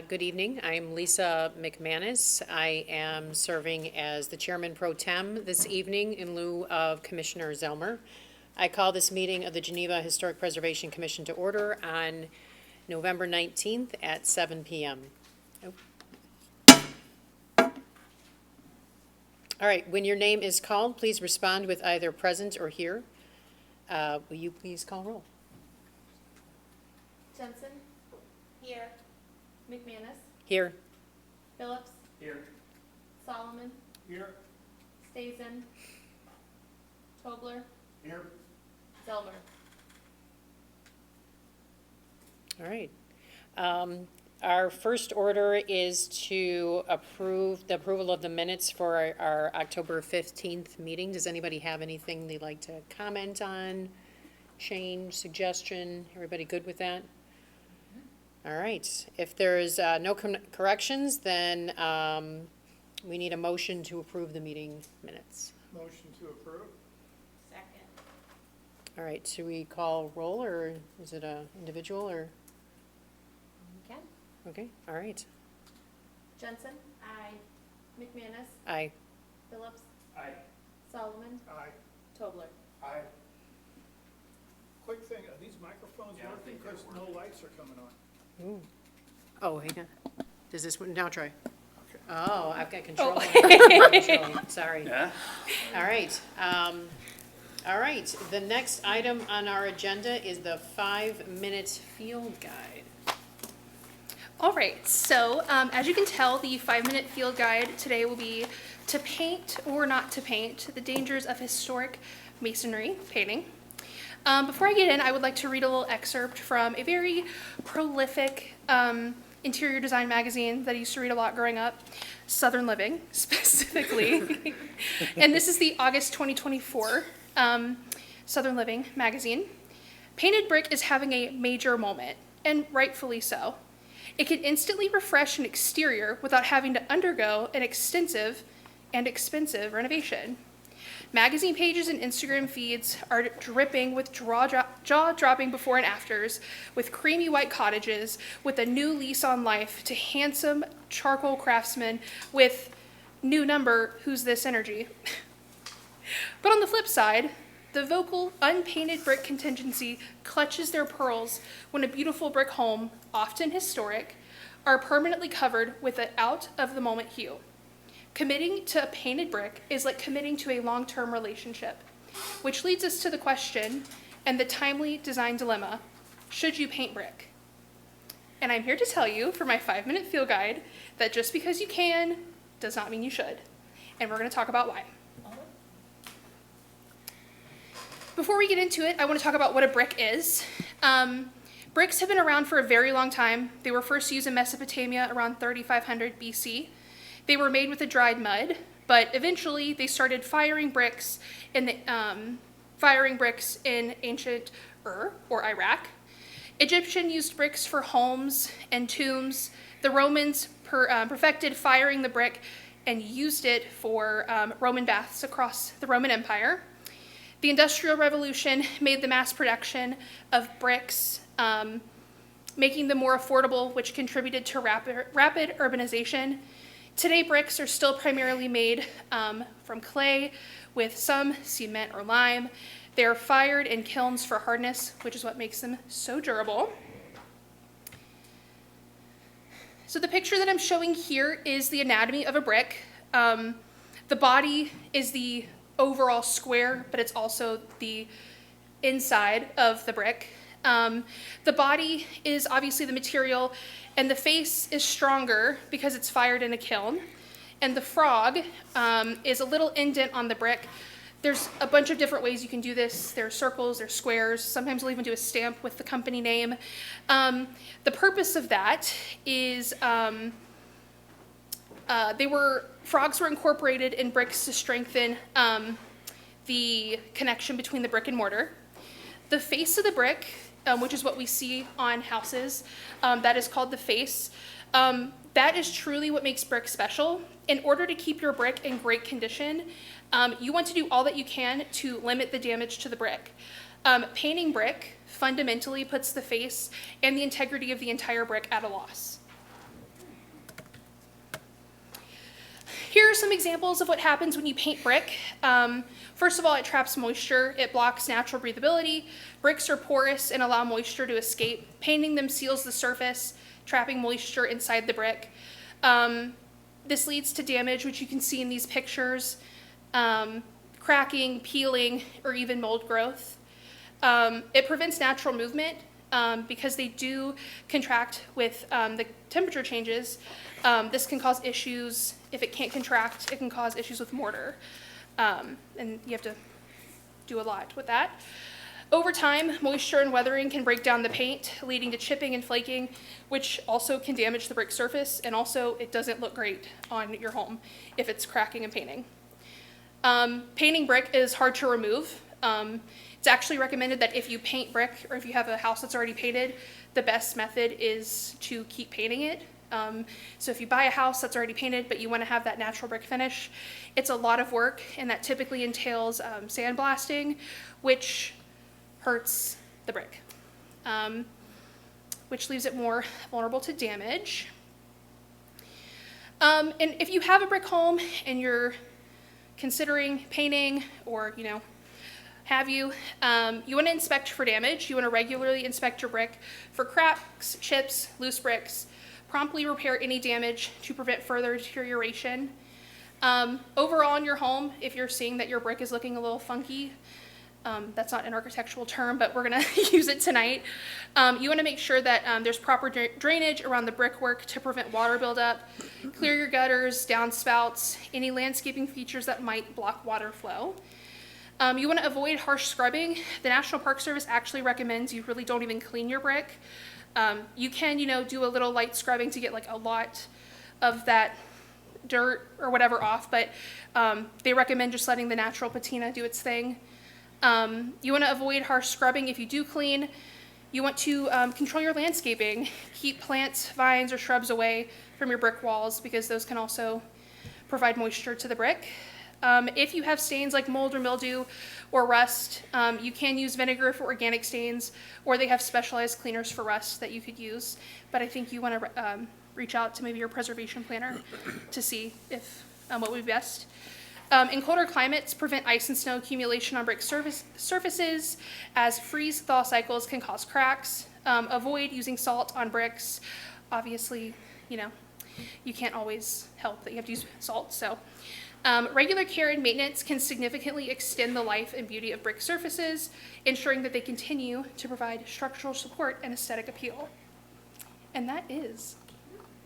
Good evening. I'm Lisa McManus. I am serving as the Chairman Pro Tem this evening in lieu of Commissioner Zelmer. I call this meeting of the Geneva Historic Preservation Commission to order on November 19th at 7 p.m. All right, when your name is called, please respond with either present or here. Will you please call roll? Jensen? Here. McManus? Here. Phillips? Here. Solomon? Here. Stazen? Tobler? Here. Zelmer? All right. Our first order is to approve the approval of the minutes for our October 15th meeting. Does anybody have anything they'd like to comment on, change, suggestion? Everybody good with that? All right. If there's no corrections, then we need a motion to approve the meeting minutes. Motion to approve. Second. All right. Should we call roll, or is it a individual, or? Ken? Okay. All right. Jensen? Aye. McManus? Aye. Phillips? Aye. Solomon? Aye. Tobler? Aye. Quick thing, are these microphones Yeah, I working think they're because no lights are coming on? Ooh. Oh, hang on. Does this one, now try. Okay. Oh, I've got control. Control. Sorry. Yeah? All right. All right. The next item on our agenda is the 5-minute field guide. All right, so as you can tell, the 5-minute field guide today will be to paint or not to paint, the dangers of historic masonry painting. Before I get in, I would like to read a little excerpt from a very prolific interior design magazine that I used to read a lot growing up, Southern Living specifically. And this is the August 2024 Southern Living magazine. Painted brick is having a major moment, and rightfully so. It can instantly refresh an exterior without having to undergo an extensive and expensive renovation. Magazine pages and Instagram feeds are dripping with jaw-dropping before and afters, with creamy white cottages, with a new lease on life to handsome charcoal craftsmen with new number, who's this energy? But on the flip side, the vocal, unpainted brick contingency clutches their pearls when a beautiful brick home, often historic, are permanently covered with an out-of-the-moment hue. Committing to a painted brick is like committing to a long-term relationship, which leads us to the question and the timely design dilemma: should you paint brick? And I'm here to tell you, for my 5-minute field guide, that just because you can does not mean you should. And we're going to talk about why. Before we get into it, I want to talk about what a brick is. Bricks have been around for a very long time. They were first used in Mesopotamia around 3500 BC. They were made with a dried mud, but eventually they started firing bricks in ancient Ur, or Iraq. Egyptian used bricks for homes and tombs. The Romans perfected firing the brick and used it for Roman baths across the Roman Empire. The Industrial Revolution made the mass production of bricks, making them more affordable, which contributed to rapid urbanization. Today, bricks are still primarily made from clay with some cement or lime. They are fired in kilns for hardness, which is what makes them so durable. So the picture that I'm showing here is the anatomy of a brick. The body is the overall square, but it's also the inside of the brick. The body is obviously the material, and the face is stronger because it's fired in a kiln. And the frog is a little indent on the brick. There's a bunch of different ways you can do this. There are circles, there are squares. Sometimes we'll even do a stamp with the company name. The purpose of that is frogs were incorporated in bricks to strengthen the connection between the brick and mortar. The face of the brick, which is what we see on houses, that is called the face. That is truly what makes brick special. In order to keep your brick in great condition, you want to do all that you can to limit the damage to the brick. Painting brick fundamentally puts the face and the integrity of the entire brick at a loss. are some examples of what happens when you paint brick. First of all, it traps moisture. It blocks natural breathability. Bricks are porous and allow moisture to escape. Painting them seals the surface, trapping moisture inside the brick. This leads to damage, which you can see in these pictures, cracking, peeling, or even mold growth. It prevents natural movement because they do contract with the temperature changes. This can cause issues. If it can't contract, it can cause issues with mortar. And you have to do a lot with that. Over time, moisture and weathering can break down the paint, leading to chipping and flaking, which also can damage the brick surface, and also it doesn't look great on your home if it's cracking and painting. Painting brick is hard to remove. It's actually recommended that if you paint brick, or if you have a house that's already painted, the best method is to keep painting it. So if you buy a house that's already painted, but you want to have that natural brick finish, it's a lot of work, and that typically entails sandblasting, which hurts the brick, which leaves it more vulnerable to damage. And if you have a brick home and you're considering painting, or you want to inspect for damage. You want to regularly inspect your brick for cracks, chips, loose bricks. Promptly repair any damage to prevent further deterioration. Overall in your home, if you're seeing that your brick is looking a little funky, that's not an architectural term, but we're going to use it tonight. You want to make sure that there's proper drainage around the brickwork to prevent water buildup. Clear your gutters, downspouts, any landscaping features that might block water flow. You want to avoid harsh scrubbing. The National Park Service actually recommends you really don't even clean your brick. You can, do a little light scrubbing to get like a lot of that dirt or whatever off, but they recommend just letting the natural patina do its thing. You want to avoid harsh scrubbing if you do clean. You want to control your landscaping. Keep plants, vines, or shrubs away from your brick walls because those can also provide moisture to the brick. If you have stains like mold or mildew or rust, you can use vinegar for organic stains, or they have specialized cleaners for rust that you could use. But I think you want to reach out to maybe your preservation planner to see if what would be best. In colder climates, prevent ice and snow accumulation on brick surfaces, as freeze-thaw cycles can cause cracks. Avoid using salt on bricks. Obviously, you can't always help that you have to use salt, so. Regular care and maintenance can significantly extend the life and beauty of brick surfaces, ensuring that they continue to provide structural support and aesthetic appeal. And that is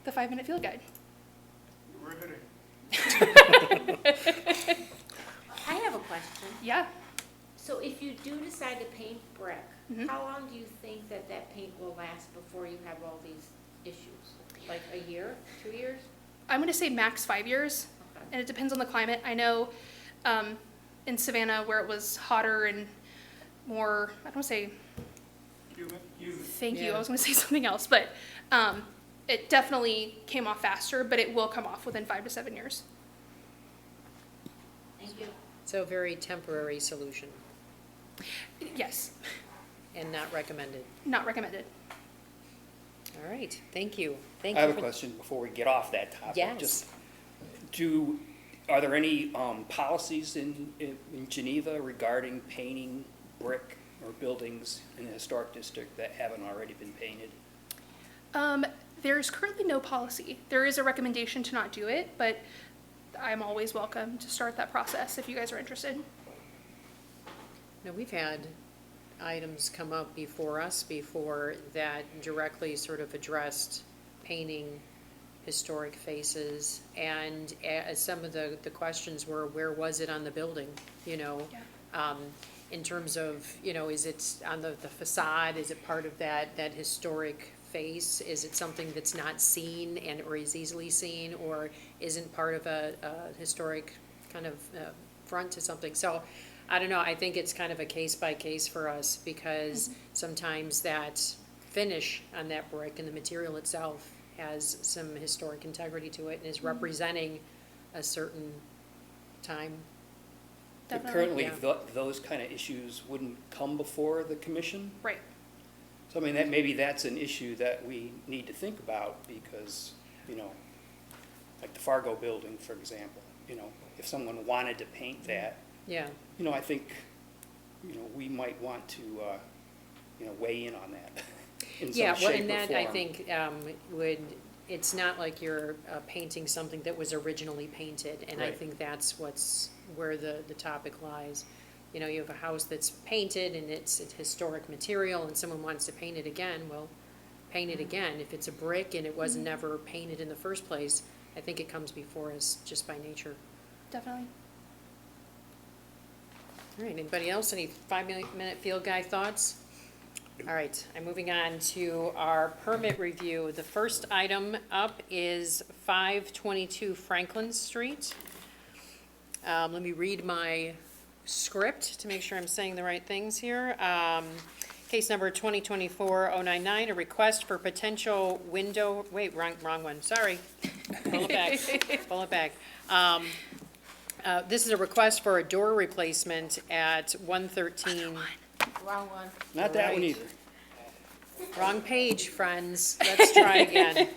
the 5-minute field guide. Riveting. I have a question. Yeah. So if you do decide to paint brick, Mhm. how long do you think that paint will last before you have all these issues? Like a year, 2 years? I'm going to say max 5 years, Okay. and it depends on the climate. I know in Savannah where it was hotter and more, I don't want to say, thank you, Yeah. I was going to say something else, but it definitely came off faster, but it will come off within 5 to 7 years. Thank you. So very temporary solution Yes, and not recommended. not recommended. All right, thank you. Thank I you have a for- question before we get off that topic. Yes. Just are there any policies in Geneva regarding painting brick or buildings in the historic district that haven't already been painted? There's currently no policy. There is a recommendation to not do it, but I'm always welcome to start that process if you guys are interested. Now, we've had items come up before us before that directly sort of addressed painting historic faces, and some of the questions were, where was it on the building, Yeah. in terms of, is it on the facade, is it part of that historic face, is it something that's not seen or is easily seen, or isn't part of a historic kind of front to something, so I don't know, I think it's kind of a case by case for us, because sometimes that finish on that brick and the material itself has some historic integrity to it and is representing a certain time. But Definitely. currently, those kind of issues wouldn't come before the commission? Right. So I mean, maybe that's an issue that we need to think about because, like the Fargo building, for example. you know, if someone wanted to paint that, Yeah, you know, I think, you know, we might want to, you know, weigh in on that in yeah, some well, shape and or that, I form. think, would, it's not like you're painting something that was originally painted, and I Right. think that's where the topic lies. You know, you have a house that's painted and it's historic material, and someone wants to paint it again, well, paint it again. If it's a brick and it was never painted in the first place, I think it comes before us just by nature. Definitely. All right, anybody else, any 5-minute field guide thoughts? All right, I'm moving on to our permit review. The first item up is 522 Franklin Street. Let me read my script to make sure I'm saying the right things here. Case number 2024-099, a request for potential window, wait, wrong one, sorry. Pull it back, pull it back. This is a request for a door replacement at 113. Wrong one. Not that one Right. either. Wrong page, friends. Let's try again.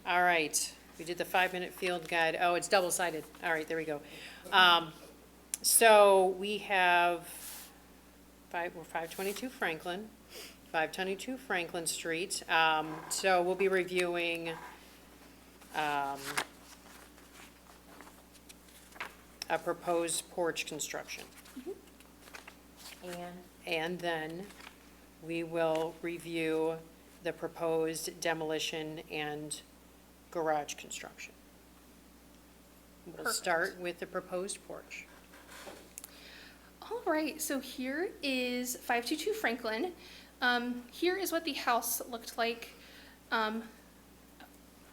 All right, we did the 5-minute field guide. Oh, it's double-sided. All right, there we go. So we have we're 522 Franklin, 522 Franklin Street. So we'll be reviewing a proposed porch construction. And then we will review the proposed demolition and garage construction. We'll Perfect. start with the proposed porch. All right, so here is 522 Franklin. Here is what the house looked like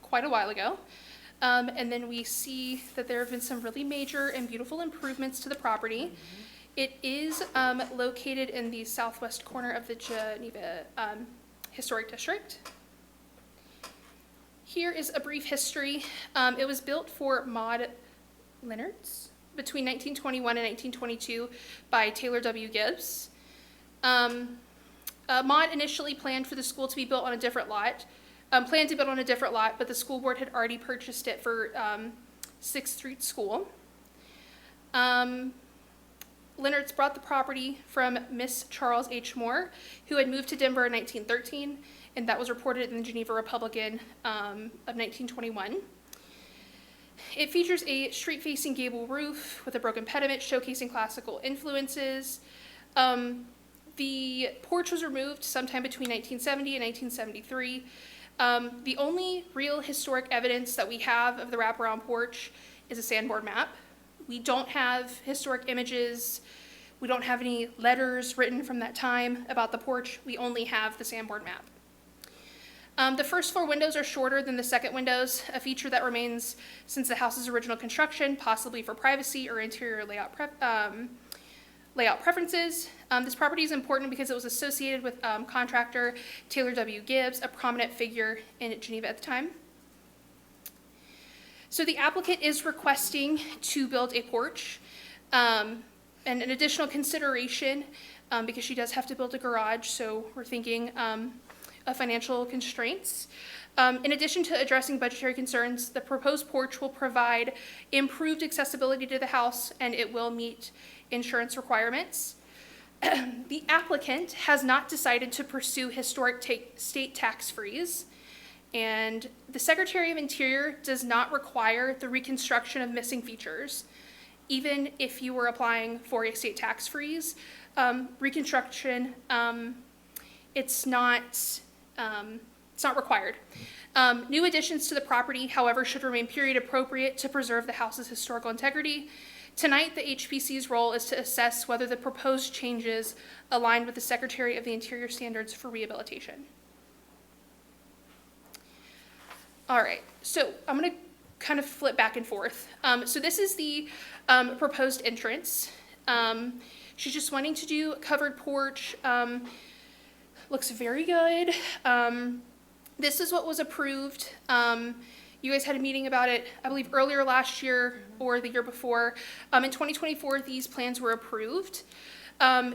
quite a while ago. And then we see that there have been some really major and beautiful improvements to the property. It is located in the southwest corner of the Geneva Historic District. Here is a brief history. It was built for Maud Leonard's between 1921 and 1922 by Taylor W. Gibbs. Maud initially planned for the school to be built on a different lot, but the school board had already purchased it for 6th Street School. Leonard's brought the property from Miss Charles H. Moore, who had moved to Denver in 1913, and that was reported in the Geneva Republican of 1921. It features a street-facing gable roof with a broken pediment showcasing classical influences. The porch was removed sometime between 1970 and 1973. The only real historic evidence that we have of the wraparound porch is a sandboard map. We don't have historic images. We don't have any letters written from that time about the porch. We only have the sandboard map. The first floor windows are shorter than the second windows, a feature that remains since the house's original construction, possibly for privacy or interior layout preferences. This property is important because it was associated with contractor Taylor W. Gibbs, a prominent figure in Geneva at the time. So the applicant is requesting to build a porch, and an additional consideration, because she does have to build a garage, so we're thinking of financial constraints. In addition to addressing budgetary concerns, the proposed porch will provide improved accessibility to the house, and it will meet insurance requirements. The applicant has not decided to pursue historic state tax freeze, and the Secretary of Interior does not require the reconstruction of missing features. Even if you were applying for a state tax freeze, reconstruction, it's not required. New additions to the property, however, should remain period appropriate to preserve the house's historical integrity. Tonight, the HPC's role is to assess whether the proposed changes align with the Secretary of the Interior standards for rehabilitation. All right, so I'm going to kind of flip back and forth. So this is the proposed entrance. She's just wanting to do a covered porch. Looks very good. This is what was approved. You guys had a meeting about it, I believe, earlier last year or the year before. In 2024, these plans were approved.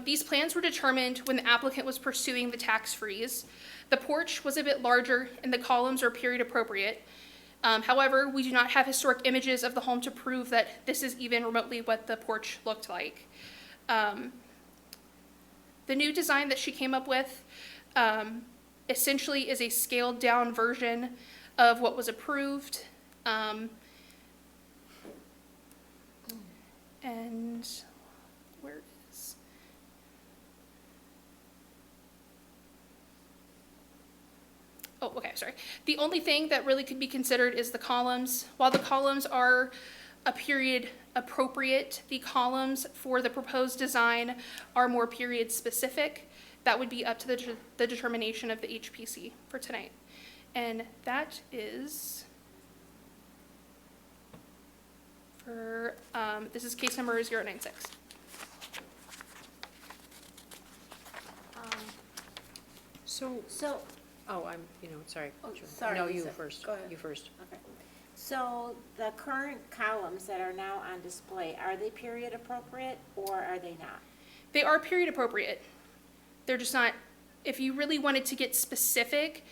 These plans were determined when the applicant was pursuing the tax freeze. The porch was a bit larger and the columns are period appropriate. However, we do not have historic images of the home to prove that this is even remotely what the porch looked like. The new design that she came up with essentially is a scaled down version of what was approved. And where is? Oh, okay, sorry. The only thing that really could be considered is the columns. While the columns are a period appropriate, the columns for the proposed design are more period specific. That would be up to the determination of the HPC for tonight. And that is for, this is case number 096. So, So, sorry. Oh, Sure. sorry, No, you Lisa. first. Go ahead. You first. okay. So the current columns that are now on display, are they period appropriate or are they not? They are period appropriate. They're just not, if you really wanted to get specific,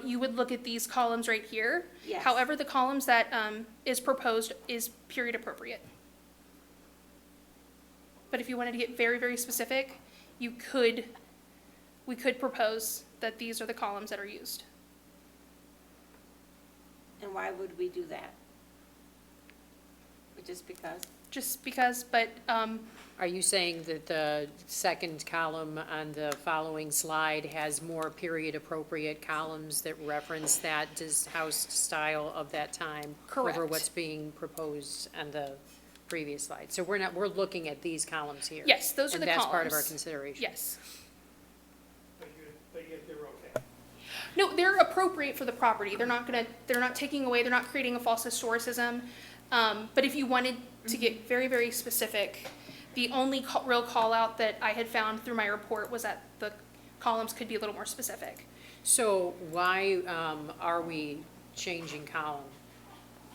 you would look at these columns right here. Yes. However, the columns that is proposed is period appropriate. But if you wanted to get very, very specific, we could propose that these are the columns that are used. And why would we do that? Just because? Just because, but Are you saying that the second column on the following slide has more period-appropriate columns that reference that house style of that time? Over Correct. what's being proposed on the previous slide? So we're looking at these columns here? yes, those are the And columns. that's part of our consideration? Yes. But yet they're okay. No, they're appropriate for the property. They're not taking away, they're not creating a false historicism. But if you wanted to get very, very specific, the only real call out that I had found through my report was that the columns could be a little more specific. So why are we changing column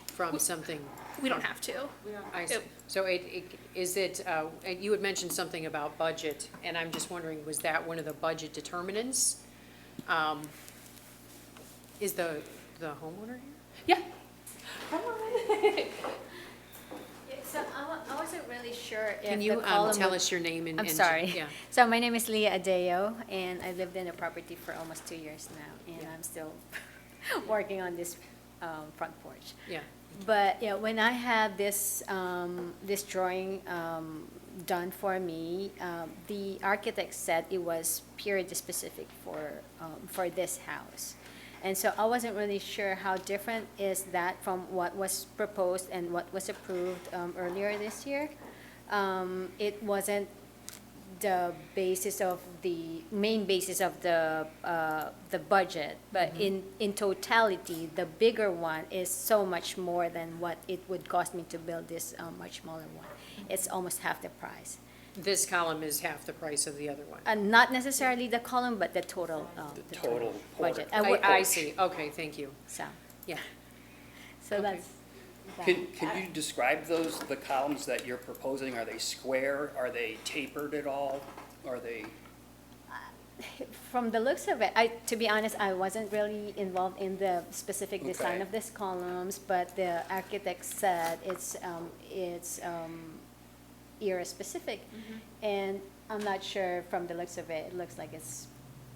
from something? We don't have to. We don't. I see. So you had mentioned something about budget, and I'm just wondering, was that one of the budget determinants? Is the homeowner here? Yeah. So I wasn't really sure if Can you the column tell would- us your name and? I'm sorry. Yeah. So my name is Leah Adao, and I lived in the property for almost 2 years now, and Yeah. I'm still working on this front porch. Yeah. But yeah, when I had this this drawing done for me, the architect said it was period specific for this house. And so I wasn't really sure how different is that from what was proposed and what was approved earlier this year. It wasn't the main basis of the budget, but in totality, the bigger one is so much more than what it would cost me to build this much smaller one. It's almost half the price. This column is half the price of the other one. Not necessarily the column, but the total. The total budget. porch. I see, okay, thank you, So, yeah. so Okay. that's. that. Can you describe the columns that you're proposing? Are they square? Are they tapered at all? Are they, From the looks of it, to be honest, I wasn't really involved in the specific design Okay. of these columns, but the architect said it's era specific. And I'm not sure from the looks of it, it looks like it's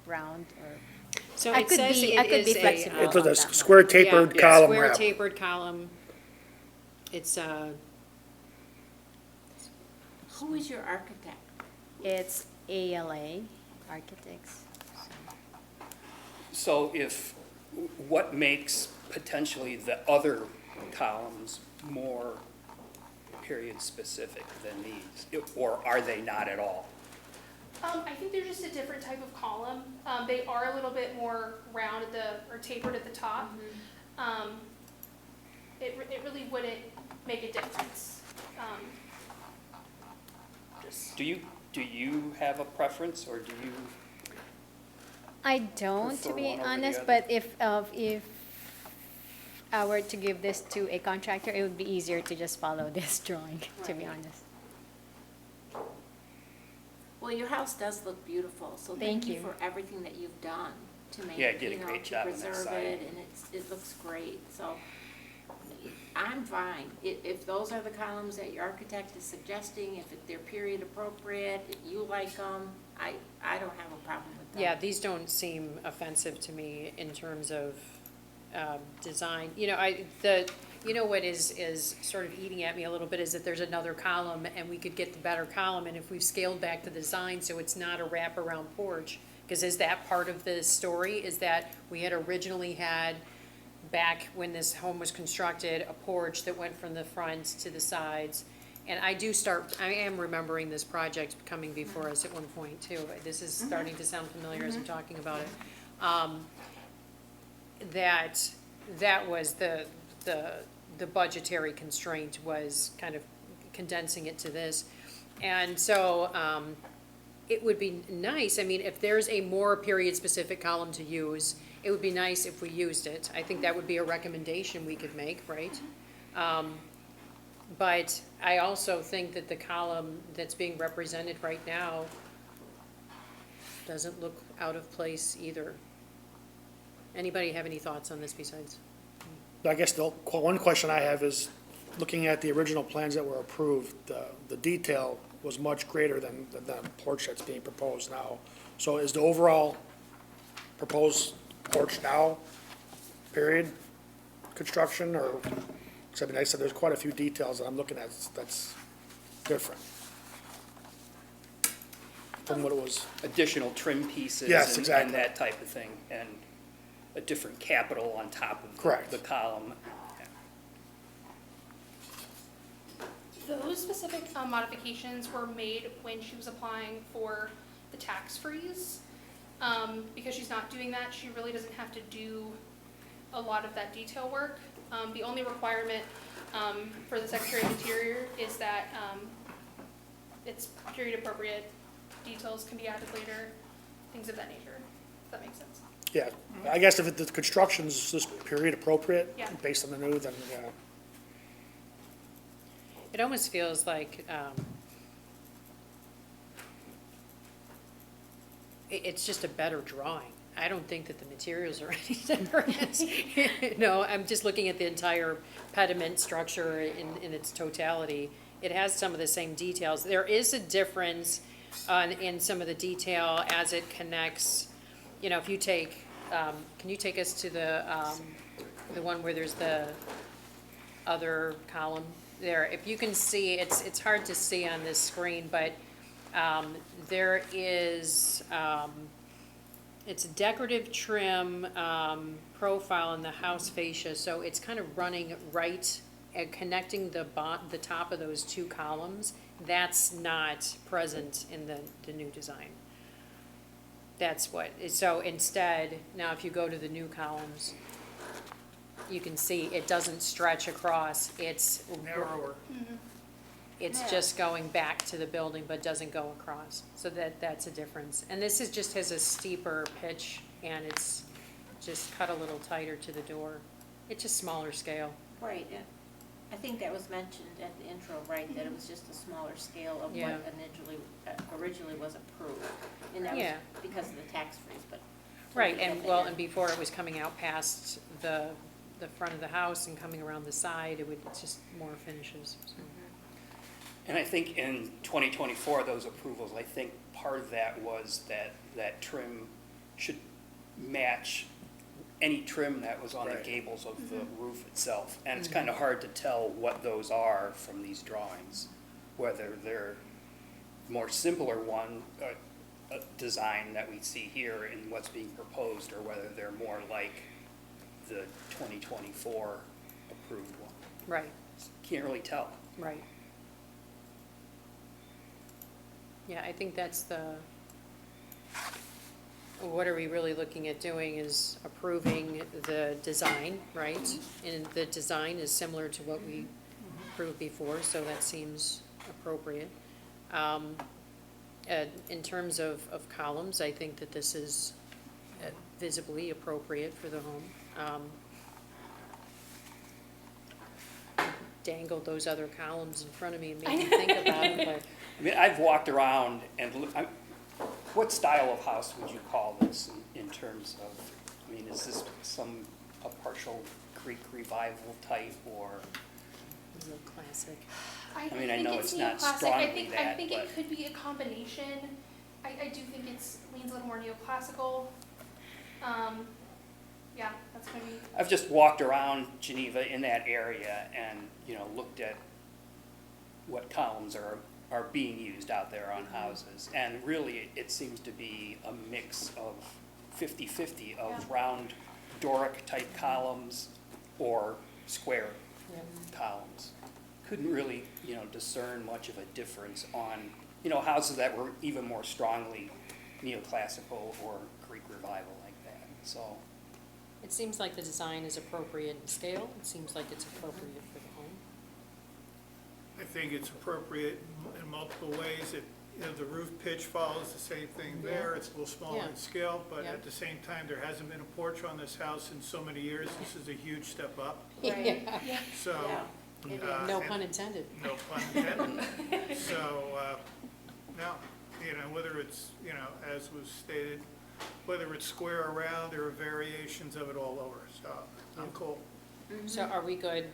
round or, So I it could says be- it I could be is flexible. It's with a on that one. square tapered yeah, column Square wrap. tapered column. It's, Who is your architect? it's ALA Architects. so what makes potentially the other columns more period specific than these? Or are they not at all? I think they're just a different type of column. They are a little bit more round or tapered at the top. It really wouldn't make a difference. Just, Do you have a preference, or do you? I don't, to Prefer be one over the honest, other? but if I were to give this to a contractor, it would be easier to just follow this drawing, to be Right. honest. Well, your house does look beautiful, so Thank thank you you. for everything that you've done to make, Yeah, you did a great to job on that preserve side. it, and it looks great. So I'm fine. If those are the columns that your architect is suggesting, if they're period appropriate, if you like them, I don't have a problem with them. Yeah, these don't seem offensive to me in terms of design. What is sort of eating at me a little bit is that there's another column and we could get the better column, and if we've scaled back the design so it's not a wraparound porch, because is that part of the story, is that we had originally had, back when this home was constructed, a porch that went from the front to the sides. And I am remembering this project coming before us at one point too. This is starting to sound familiar as I'm talking about it. That was the budgetary constraint, was kind of condensing it to this. And so, it would be nice, if there's a more period-specific column to use, it would be nice if we used it. I think that would be a recommendation we could make, right? But I also think that the column that's being represented right now doesn't look out of place either. Anybody have any thoughts on this besides? I guess the one question I have is, looking at the original plans that were approved, the detail was much greater than the porch that's being proposed now. So is the overall proposed porch now, period, construction, or, because I said there's quite a few details that I'm looking at that's different from what it was. Additional trim pieces. Yes, exactly. And that type of thing, and a different capital on top of Correct. the column. Those specific modifications were made when she was applying for the tax freeze. Because she's not doing that, she really doesn't have to do a lot of that detail work. The only requirement for the Secretary of Interior is that it's period appropriate, details can be added later, things of that nature, if that makes sense. Yeah, I guess if the construction's just period appropriate, Yeah. based on the new, then, yeah. It almost feels like, it's just a better drawing. I don't think that the materials are any different. No, I'm just looking at the entire pediment structure in its totality. It has some of the same details. There is a difference in some of the detail as it connects. If you take, can you take us to the one where there's the other column there? If you can see, it's hard to see on this screen, but there is, it's a decorative trim profile in the house fascia, so it's kind of running right and connecting the top of those two columns. That's not present in the new design. That's what, so instead, now if you go to the new columns, you can see it doesn't stretch across, it's narrower. It's Yeah. just going back to the building but doesn't go across, so that's a difference. And this just has a steeper pitch, and it's just cut a little tighter to the door. It's just smaller scale. Right, and I think that was mentioned at the intro, right, that it was just a smaller scale of Yeah. what originally was approved. And that was Yeah. because of the tax freeze, but. Right, totally and get well, that. and before it was coming out past the front of the house and coming around the side, it's just more finishes, so. And I think in 2024, those approvals, I think part of that was that trim should match any trim that was on the Right. gables of the roof itself. And it's kind of hard to tell what those are from these drawings, whether they're more simpler one, a design that we see here in what's being proposed, or whether they're more like the 2024 approved one. Right, Can't really tell. right. Yeah, I think that's what are we really looking at doing is approving the design, right? And the design is similar to what we approved before, so that seems appropriate. In terms of columns, I think that this is visibly appropriate for the home. Dangled those other columns in front of me and made me think about it, but I mean, I've walked around and what style of house would you call this in terms of, I mean, is this some a partial Greek revival type, or, Real classic. I mean, I think know it's it's not neoclassic. strongly I that, think but- it could be a combination. I do think it's leans a little more neoclassical. Yeah, that's gonna be. I've just walked around Geneva in that area and, you know, looked at what columns are being used out there on houses. And really, it seems to be a mix of 50-50 of Yeah. round Doric-type columns or square Yep. columns. Couldn't really, you know, discern much of a difference on, you know, houses that were even more strongly neoclassical or Greek revival like that, so. It seems like the design is appropriate in scale. It seems like it's appropriate for the home. I think it's appropriate in multiple ways. The roof pitch follows the same thing there. It's a little smaller Yeah. in scale, but Yeah. at the same time, there hasn't been a porch on this house in so many years. This is a huge step up. Right. Yeah. So, Yeah, it Uh, is. No and- pun intended. no pun intended. So, no, you know, whether it's, you know, as was stated, whether it's square or round, there are variations of it all over. So I'm cool. So are we good?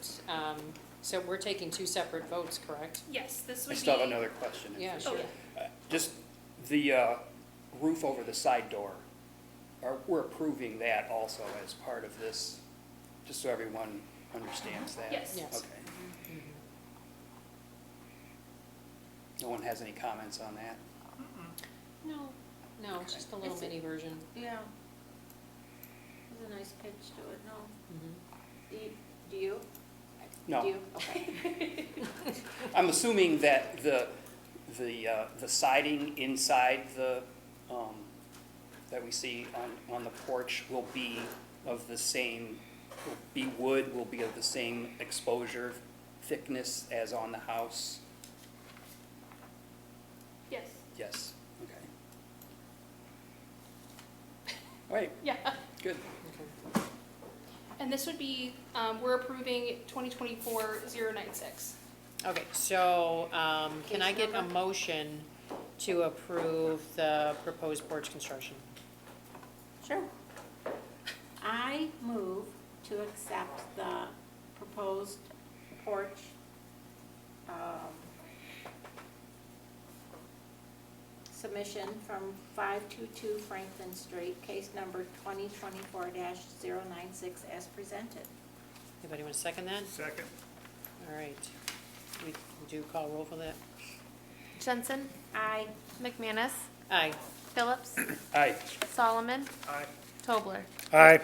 So we're taking two separate votes, correct? Yes, this I would be. still have another question. if Yeah, there's- Oh, sure. yeah. Just the roof over the side door, we're approving that also as part of this, just so everyone understands that? Yes. Yes. Okay. No one has any comments on that? No, it's just a little It's a- mini version. Yeah. There's a nice pitch to it, no? Mhm. Do you? No. Do you? Okay. I'm assuming that the siding inside that we see on the porch will be of the same, will be wood, will be of the same exposure thickness as on the house? Yes. Yes, okay. All right, Yeah. good. Okay. And this would be, we're approving 2024-096. Okay, so can Case I get a number? motion to approve the proposed porch construction? Sure. I move to accept the proposed porch, submission from 522 Franklin Street, case number 2024-096 as presented. Anybody want to second that? Second. All right. Would you call roll for that? Jensen, Aye. McManus, Aye. Phillips, Aye. Solomon, Aye. Tobler. Aye.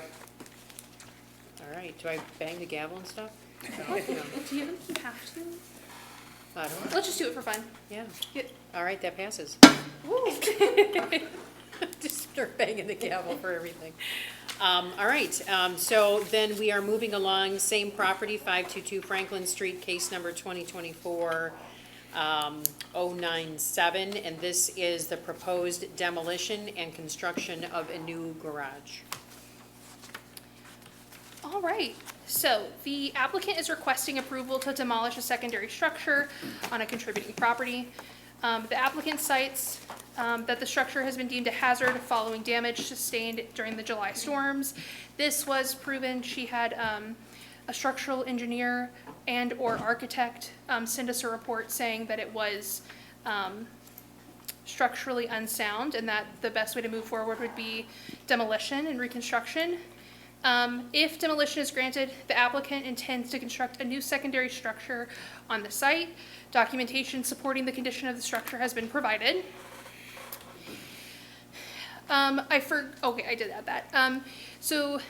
All right, do I bang the gavel and stuff? Do you have to? I don't know. Let's just do it for fun. Yeah. Yeah. All right, that passes. Woo. Just start banging the gavel for everything. All right, so then we are moving along, same property, 522 Franklin Street, case number 2024-097, and this is the proposed demolition and construction of a new garage. All right, so the applicant is requesting approval to demolish a secondary structure on a contributing property. The applicant cites that the structure has been deemed a hazard following damage sustained during the July storms. This was proven. She had a structural engineer and/or architect send us a report saying that it was structurally unsound and that the best way to move forward would be demolition and reconstruction. If demolition is granted, the applicant intends to construct a new secondary structure on the site. Documentation supporting the condition of the structure has been provided. Okay, I did add that. So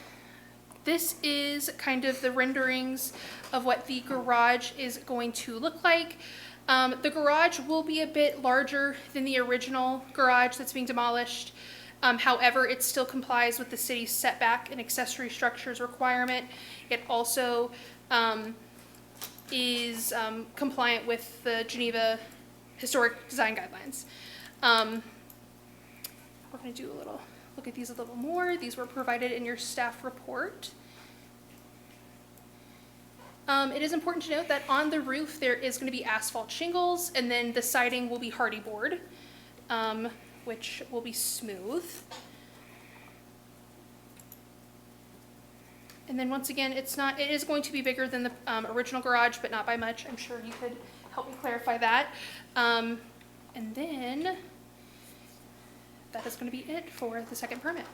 this is kind of the renderings of what the garage is going to look like. The garage will be a bit larger than the original garage that's being demolished. However, it still complies with the city's setback and accessory structures requirement. It also is compliant with the Geneva Historic Design Guidelines. We're going to do a little, look at these a little more. These were provided in your staff report. It is important to note that on the roof there is going to be asphalt shingles, and then the siding will be hardy board, which will be smooth. And then once again, it is going to be bigger than the original garage, but not by much. I'm sure you could help me clarify that. And then that is going to be it for the second permit.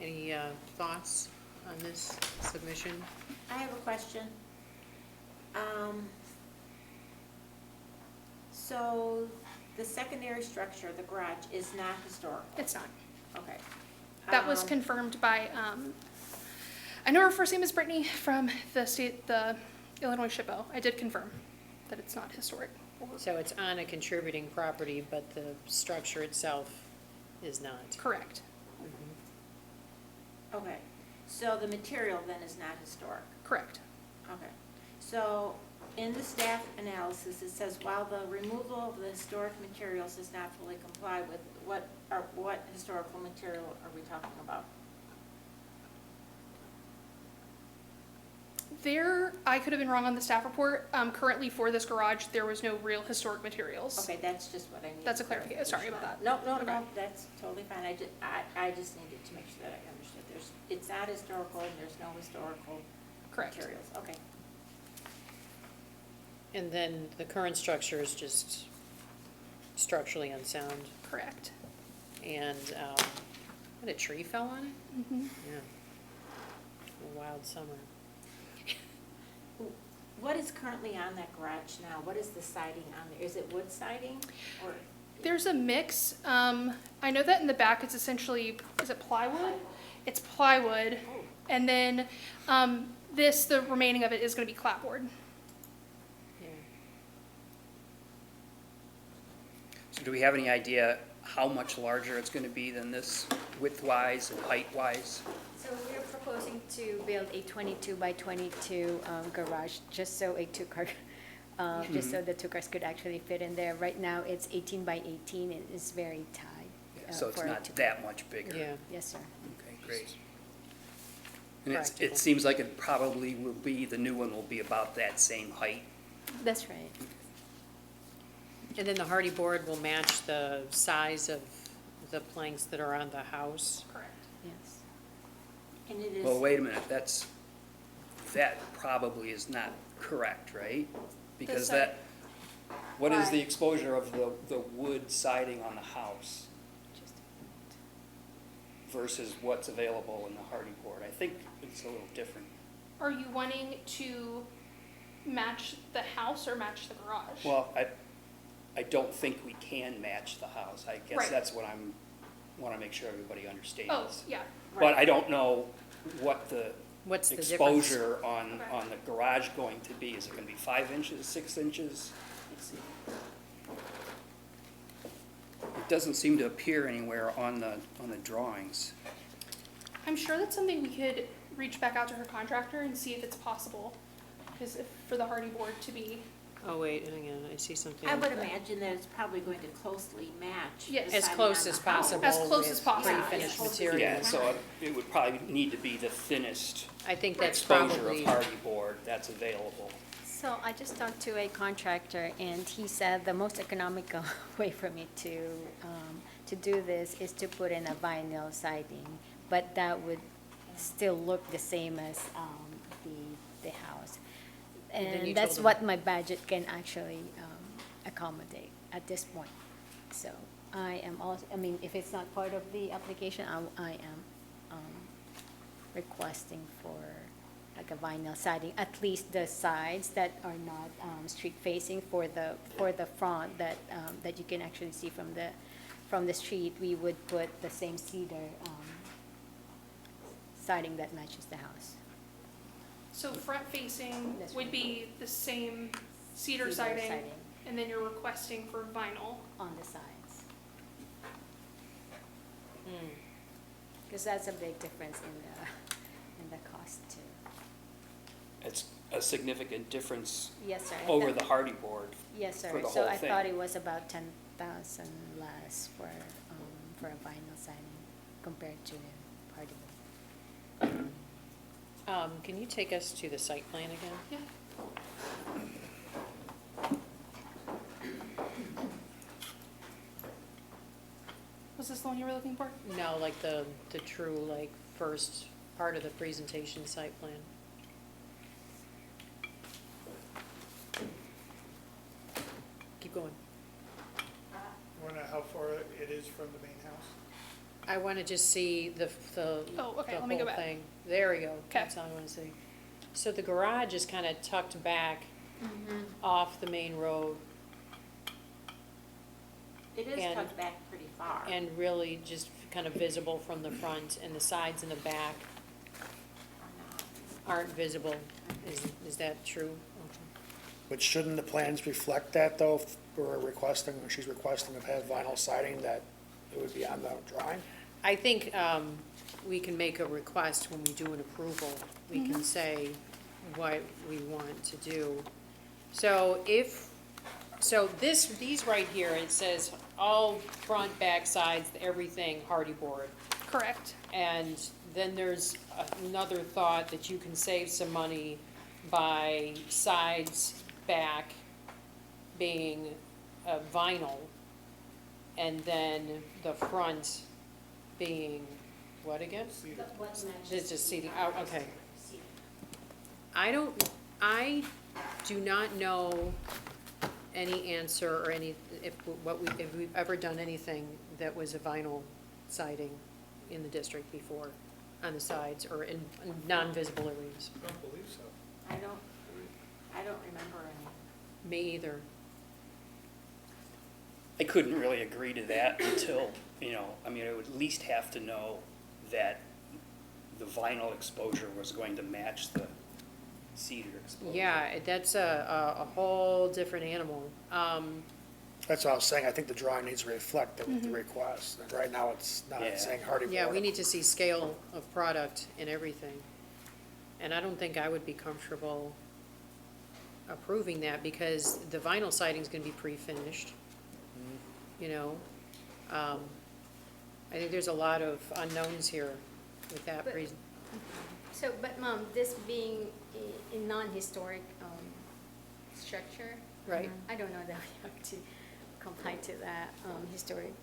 Any thoughts on this submission? I have a question. So the secondary structure, the garage, is not historical? It's not. Okay. That was confirmed by, I know her first name is Brittany from the Illinois SHPO. I did confirm that it's not historic. So it's on a contributing property, but the structure itself is not. Correct. Okay, so the material then is not historic? Correct. Okay. So in the staff analysis, it says, while the removal of the historic materials does not fully comply with, what historical material are we talking about? I could have been wrong on the staff report. Currently for this garage, there was no real historic materials. Okay, that's just what I need. That's a clarification. Sorry about that. No, Okay. that's totally fine. I just needed to make sure that I understood. It's not historical and there's no historical Correct. materials. Okay. And then the current structure is just structurally unsound. Correct. And, what, a tree fell on it? Yeah. A wild summer. What is currently on that garage now? What is the siding on there? Is it wood siding or? There's a mix. I know that in the back it's essentially, is it plywood? It's plywood. Oh. And then the remaining of it is going to be clapboard. Yeah. So do we have any idea how much larger it's gonna be than this width-wise and height-wise? So we're proposing to build a 22 by 22 garage, just so just so the two cars could actually fit in there. Right now, it's 18 by 18, and it's very tight. So it's for it not to- that much bigger? Yeah. Yes, sir. Okay, great. And Practical. it seems like it probably will be, the new one will be about that same height. That's right. And then the hardy board will match the size of the planks that are on the house. Correct. Yes. And it is. Well, wait a minute, that probably is not correct, right? Because side- what is the Why? exposure of the wood siding on the house versus what's available in the hardy board? I think it's a little different. Are you wanting to match the house or match the garage? Well, I don't think we can match the house. I guess Right. that's what want to make sure everybody understands. Oh, yeah. But I don't know what the What's the difference? exposure on Okay. the garage going to be. Is it going to be 5 inches, 6 inches? It doesn't seem to appear anywhere on the drawings. I'm sure that's something we could reach back out to her contractor and see if it's possible. Because for the hardy board to be, Oh, wait, hang on, I see something. I would imagine that it's probably going to closely match. Yes. the As siding close on as the house. possible. As close as with possible. Pre-finished Yeah. material. Yeah, so it would probably need to be the thinnest I think that's exposure probably, of hardy board that's available. So I just talked to a contractor, and he said the most economical way for me to do this is to put in a vinyl siding, but that would still look the same as the house. then you And told that's him- what my budget can actually accommodate at this point. So I am also, I mean, if it's not part of the application, I am requesting for like a vinyl siding, at least the sides that are not street facing. For the front that that you can actually see from the street, we would put the same cedar siding that matches the house. so front facing That's would right. be the same cedar Cedar siding, siding. and then you're requesting for vinyl. On the sides. Because that's a big difference in the cost too. It's a significant difference Yes, sir. I over thought- the hardy board. Yes, sir. for the So whole I thing. thought it was about 10,000 less for a vinyl siding compared to hardwood. can you take us to the site plan again? Yeah. Was Was this the one you were looking for? No, like the true, like, first part of the presentation site plan. Keep going. Wonder how far it is from the main house? I want to just see the Oh, okay, the let me go whole back. thing. There we go. Okay. That's all I want to see. So the garage is kind of tucked back off the main road It is And- tucked back pretty far. and really just kind of visible from the front, and the sides and the back aren't visible. Is that true? Okay. But shouldn't the plans reflect that, though, if we're requesting, when she's requesting to have vinyl siding, that it would be on the drawing? I think we can make a request when we do an approval. We can say what we want to do. So these right here, it says all front, back, sides, everything hardy board. Correct. And then there's another thought that you can save some money by sides, back being vinyl, and then the front being, what again? It's just seating, oh, okay. I do not know any answer or if we've ever done anything that was a vinyl siding in the district before, on the sides or in non-visible areas. I don't believe so. I don't remember any. Me either. I couldn't really agree to that until, I mean, I would at least have to know that the vinyl exposure was going to match the cedar exposure. Yeah, that's a whole different animal. That's what I was saying, I think the drawing needs to reflect the request. And right now, it's not Yeah. saying hardy board. Yeah, we need to see scale of product and everything. And I don't think I would be comfortable approving that because the vinyl siding's gonna be pre-finished. You know? I think there's a lot of unknowns here with that But- reason. So, but Mom, this being a non-historic structure. Right. I don't know that we have to comply to that historic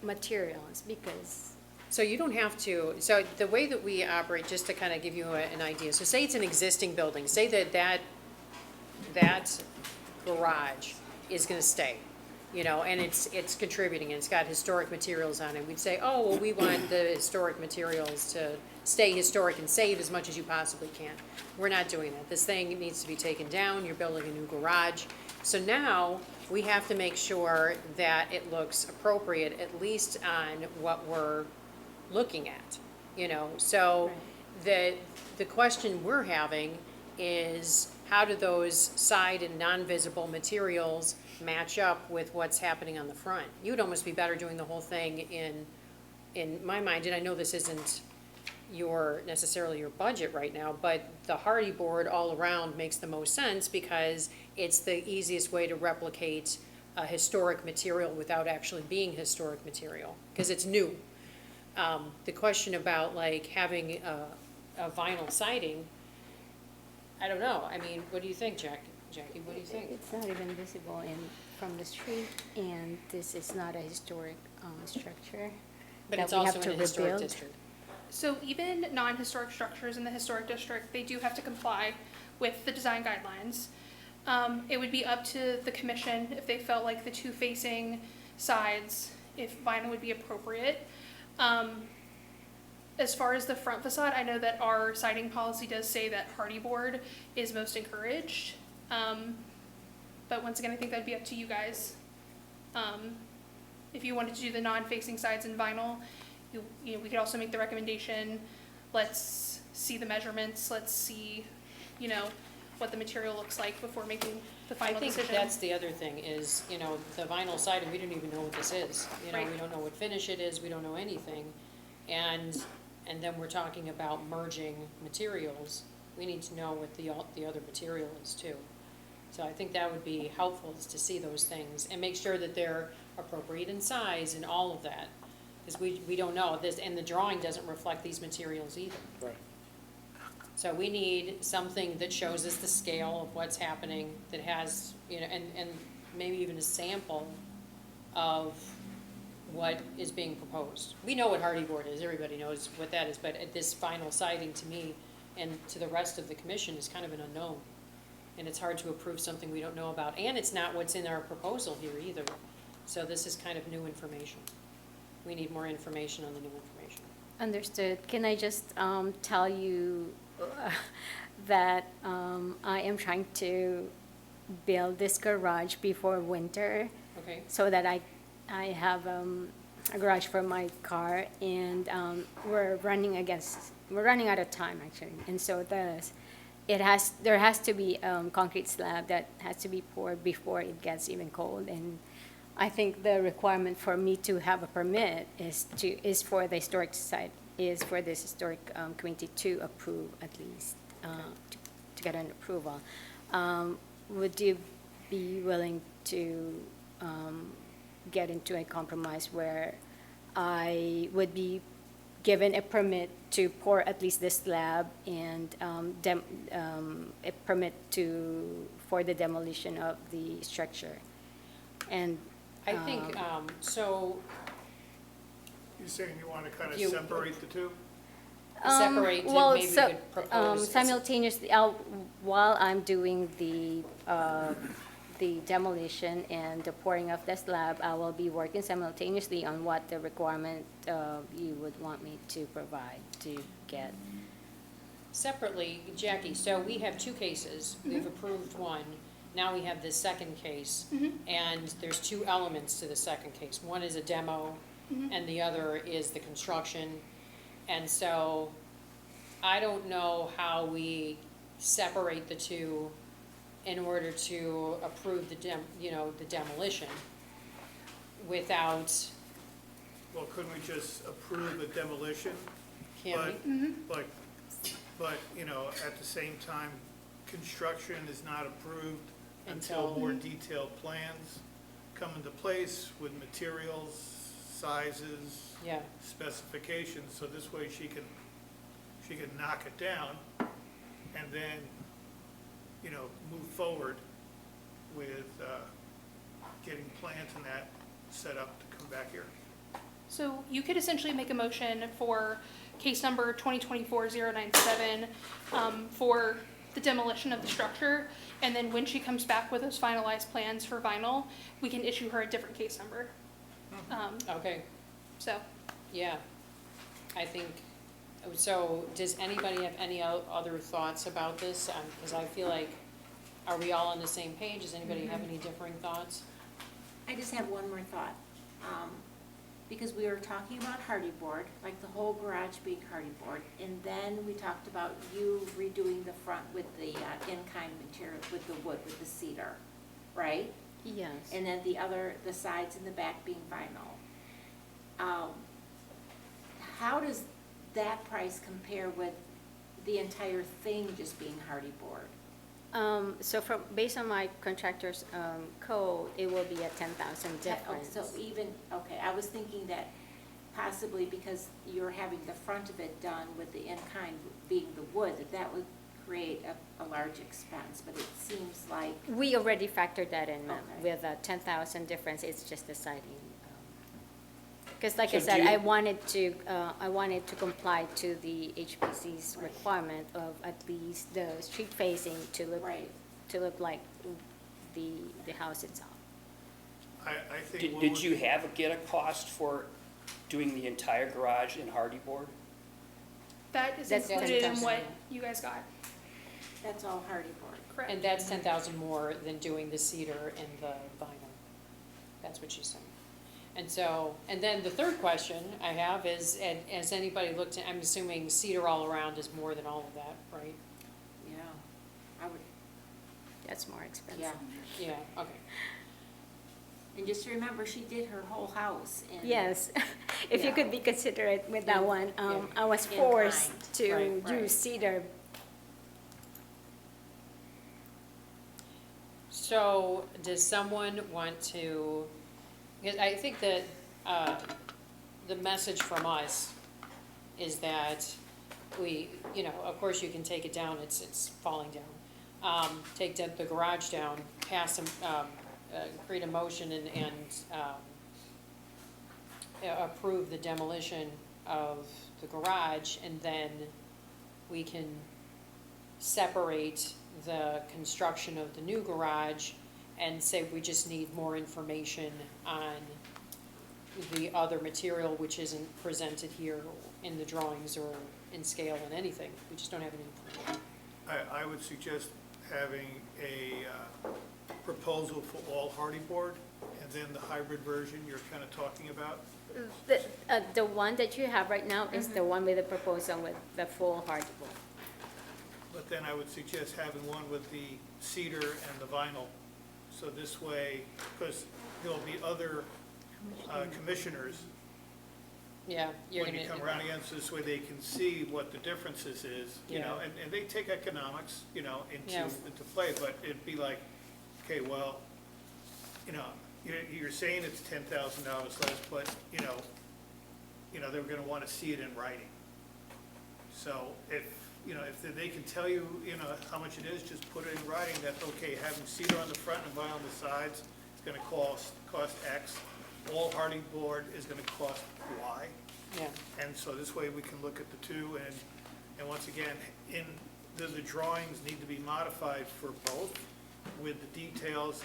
materials because, So you don't have to, so the way that we operate, just to kind of give you an idea, so say it's an existing building, say that garage is gonna stay, and it's contributing, and it's got historic materials on it. We'd say, oh, well, we want the historic materials to stay historic and save as much as you possibly can. We're not doing that. This thing needs to be taken down, you're building a new garage. So now, we have to make sure that it looks appropriate, at least on what we're looking at, So the question we're having is, how do those side and non-visible materials match up with what's happening on the front? You'd almost be better doing the whole thing in my mind, and I know this isn't necessarily your budget right now, but the hardy board all around makes the most sense because it's the easiest way to replicate a historic material without actually being historic material, because it's new. The question about like having a vinyl siding, I don't know. I mean, what do you think, Jackie, what do you think? it's not even visible from the street, and this is not a historic structure. But that it's we have also to in a historic rebuild. district. So even non-historic structures in the historic district, they do have to comply with the design guidelines. It would be up to the commission if they felt like the two facing sides, if vinyl would be appropriate. As far as the front facade, I know that our siding policy does say that hardy board is most encouraged. But once again, I think that'd be up to you guys. If you wanted to do the non-facing sides in vinyl, we could also make the recommendation, let's see the measurements, let's see, what the material looks like before making the I final think decision. that's the other thing is, the vinyl siding, we don't even know what this is. Right. We don't know what finish it is, we don't know anything. And then we're talking about merging materials. We need to know what the other material is too. So I think that would be helpful, is to see those things and make sure that they're appropriate in size and all of that. Because we don't know this, and the drawing doesn't reflect these materials either. Right. So we need something that shows us the scale of what's happening, that has, and maybe even a sample of what is being proposed. We know what hardy board is, everybody knows what that is, but at this final siding, to me and to the rest of the commission, is kind of an unknown. And it's hard to approve something we don't know about, and it's not what's in our proposal here either. So this is kind of new information. We need more information on the new information. Understood. Can I just tell you that I am trying to build this garage before winter Okay? so that I have a garage for my car, and we're running out of time actually, and so there has to be concrete slab that has to be poured before it gets even cold. And I think the requirement for me to have a permit is for the historic site, is for this historic committee to approve at least, to get an approval. Would you be willing to get into a compromise where I would be given a permit to pour at least this slab and a permit for the demolition of the structure? And I think, so You're saying you want to kind of You- separate the two? separate, and well, maybe we so, could propose. simultaneously, while I'm doing the demolition and the pouring of the slab, I will be working simultaneously on what the requirement you would want me to provide to get. Separately, Jackie, so we have two cases. We've approved one. Now we have this second case. And there's two elements to the second case. One is a demo, and the other is the construction. And so I don't know how we separate the two in order to approve the demolition without, Well, couldn't we just approve the demolition? can we? But, you know, at the same time, construction is not approved Until- until more detailed plans come into place with materials, sizes, Yeah, specifications, so this way she can knock it down and then, you know, move forward with getting plans and that set up to come back here. So you could essentially make a motion for case number 2024-097 for the demolition of the structure, and then when she comes back with those finalized plans for vinyl, we can issue her a different case number. okay, So, yeah. I think, so does anybody have any other thoughts about this? Because I feel like, are we all on the same page? Does anybody have any differing thoughts? I just have one more thought. Because we were talking about hardy board, like the whole garage being hardy board, and then we talked about you redoing the front with the in-kind material, with the wood, with the cedar, right? Yes. And then the sides and the back being vinyl. How does that price compare with the entire thing just being hardy board? So based on my contractor's code, it will be a 10,000 difference. So even, okay, I was thinking that possibly because you're having the front of it done with the in-kind being the wood, that would create a large expense, but it seems like, We already factored that in, ma'am. Okay. With a 10,000 difference, it's just the siding. Because like I So said, do you- I wanted to comply to the HPC's requirement of at least the street facing to right, look like the house itself. I think what Did would- you get a cost for doing the entire garage in hardy board? that is That's included in 10,000. what you guys got, that's all hardy board. correct? And that's 10,000 more than doing the cedar and the vinyl. That's what she's saying. And so, and then the third question I have is, has anybody looked at, I'm assuming cedar all around is more than all of that, right? Yeah, I would, That's more expensive. yeah. Yeah, okay. And just remember, she did her whole house in. Yes, if you Yeah. could be considerate with that In- one. yeah. I was In forced kind. to Right, right. use cedar. So, does someone want to, because I think that, the message from us is that we, of course you can take it down, it's falling down. Take the garage down, pass some, create a motion and approve the demolition of the garage, and then we can separate the construction of the new garage and say we just need more information on the other material which isn't presented here in the drawings or in scale in anything. We just don't have any information. I would suggest having a proposal for all hardy board, and then the hybrid version you're kind of talking about. The one that you have right now is the one with the proposal with the full hardy board. But then I would suggest having one with the cedar and the vinyl. So this way, because there'll be other commissioners, Yeah, you're when you gonna. come around again, so this way they can see what the differences is, you know, Yeah. and they take economics, you know, Yeah. into play, but it'd be like, okay, well, you know, you're saying it's $10,000 less, but, you know, they're gonna wanna see it in writing. So if they can tell you, you know, how much it is, just put it in writing that, okay, having cedar on the front and vinyl on the sides is gonna cost X. All hardy board is gonna cost Y. Yeah, And so this way we can look at the two, and once again, the drawings need to be modified for both with the details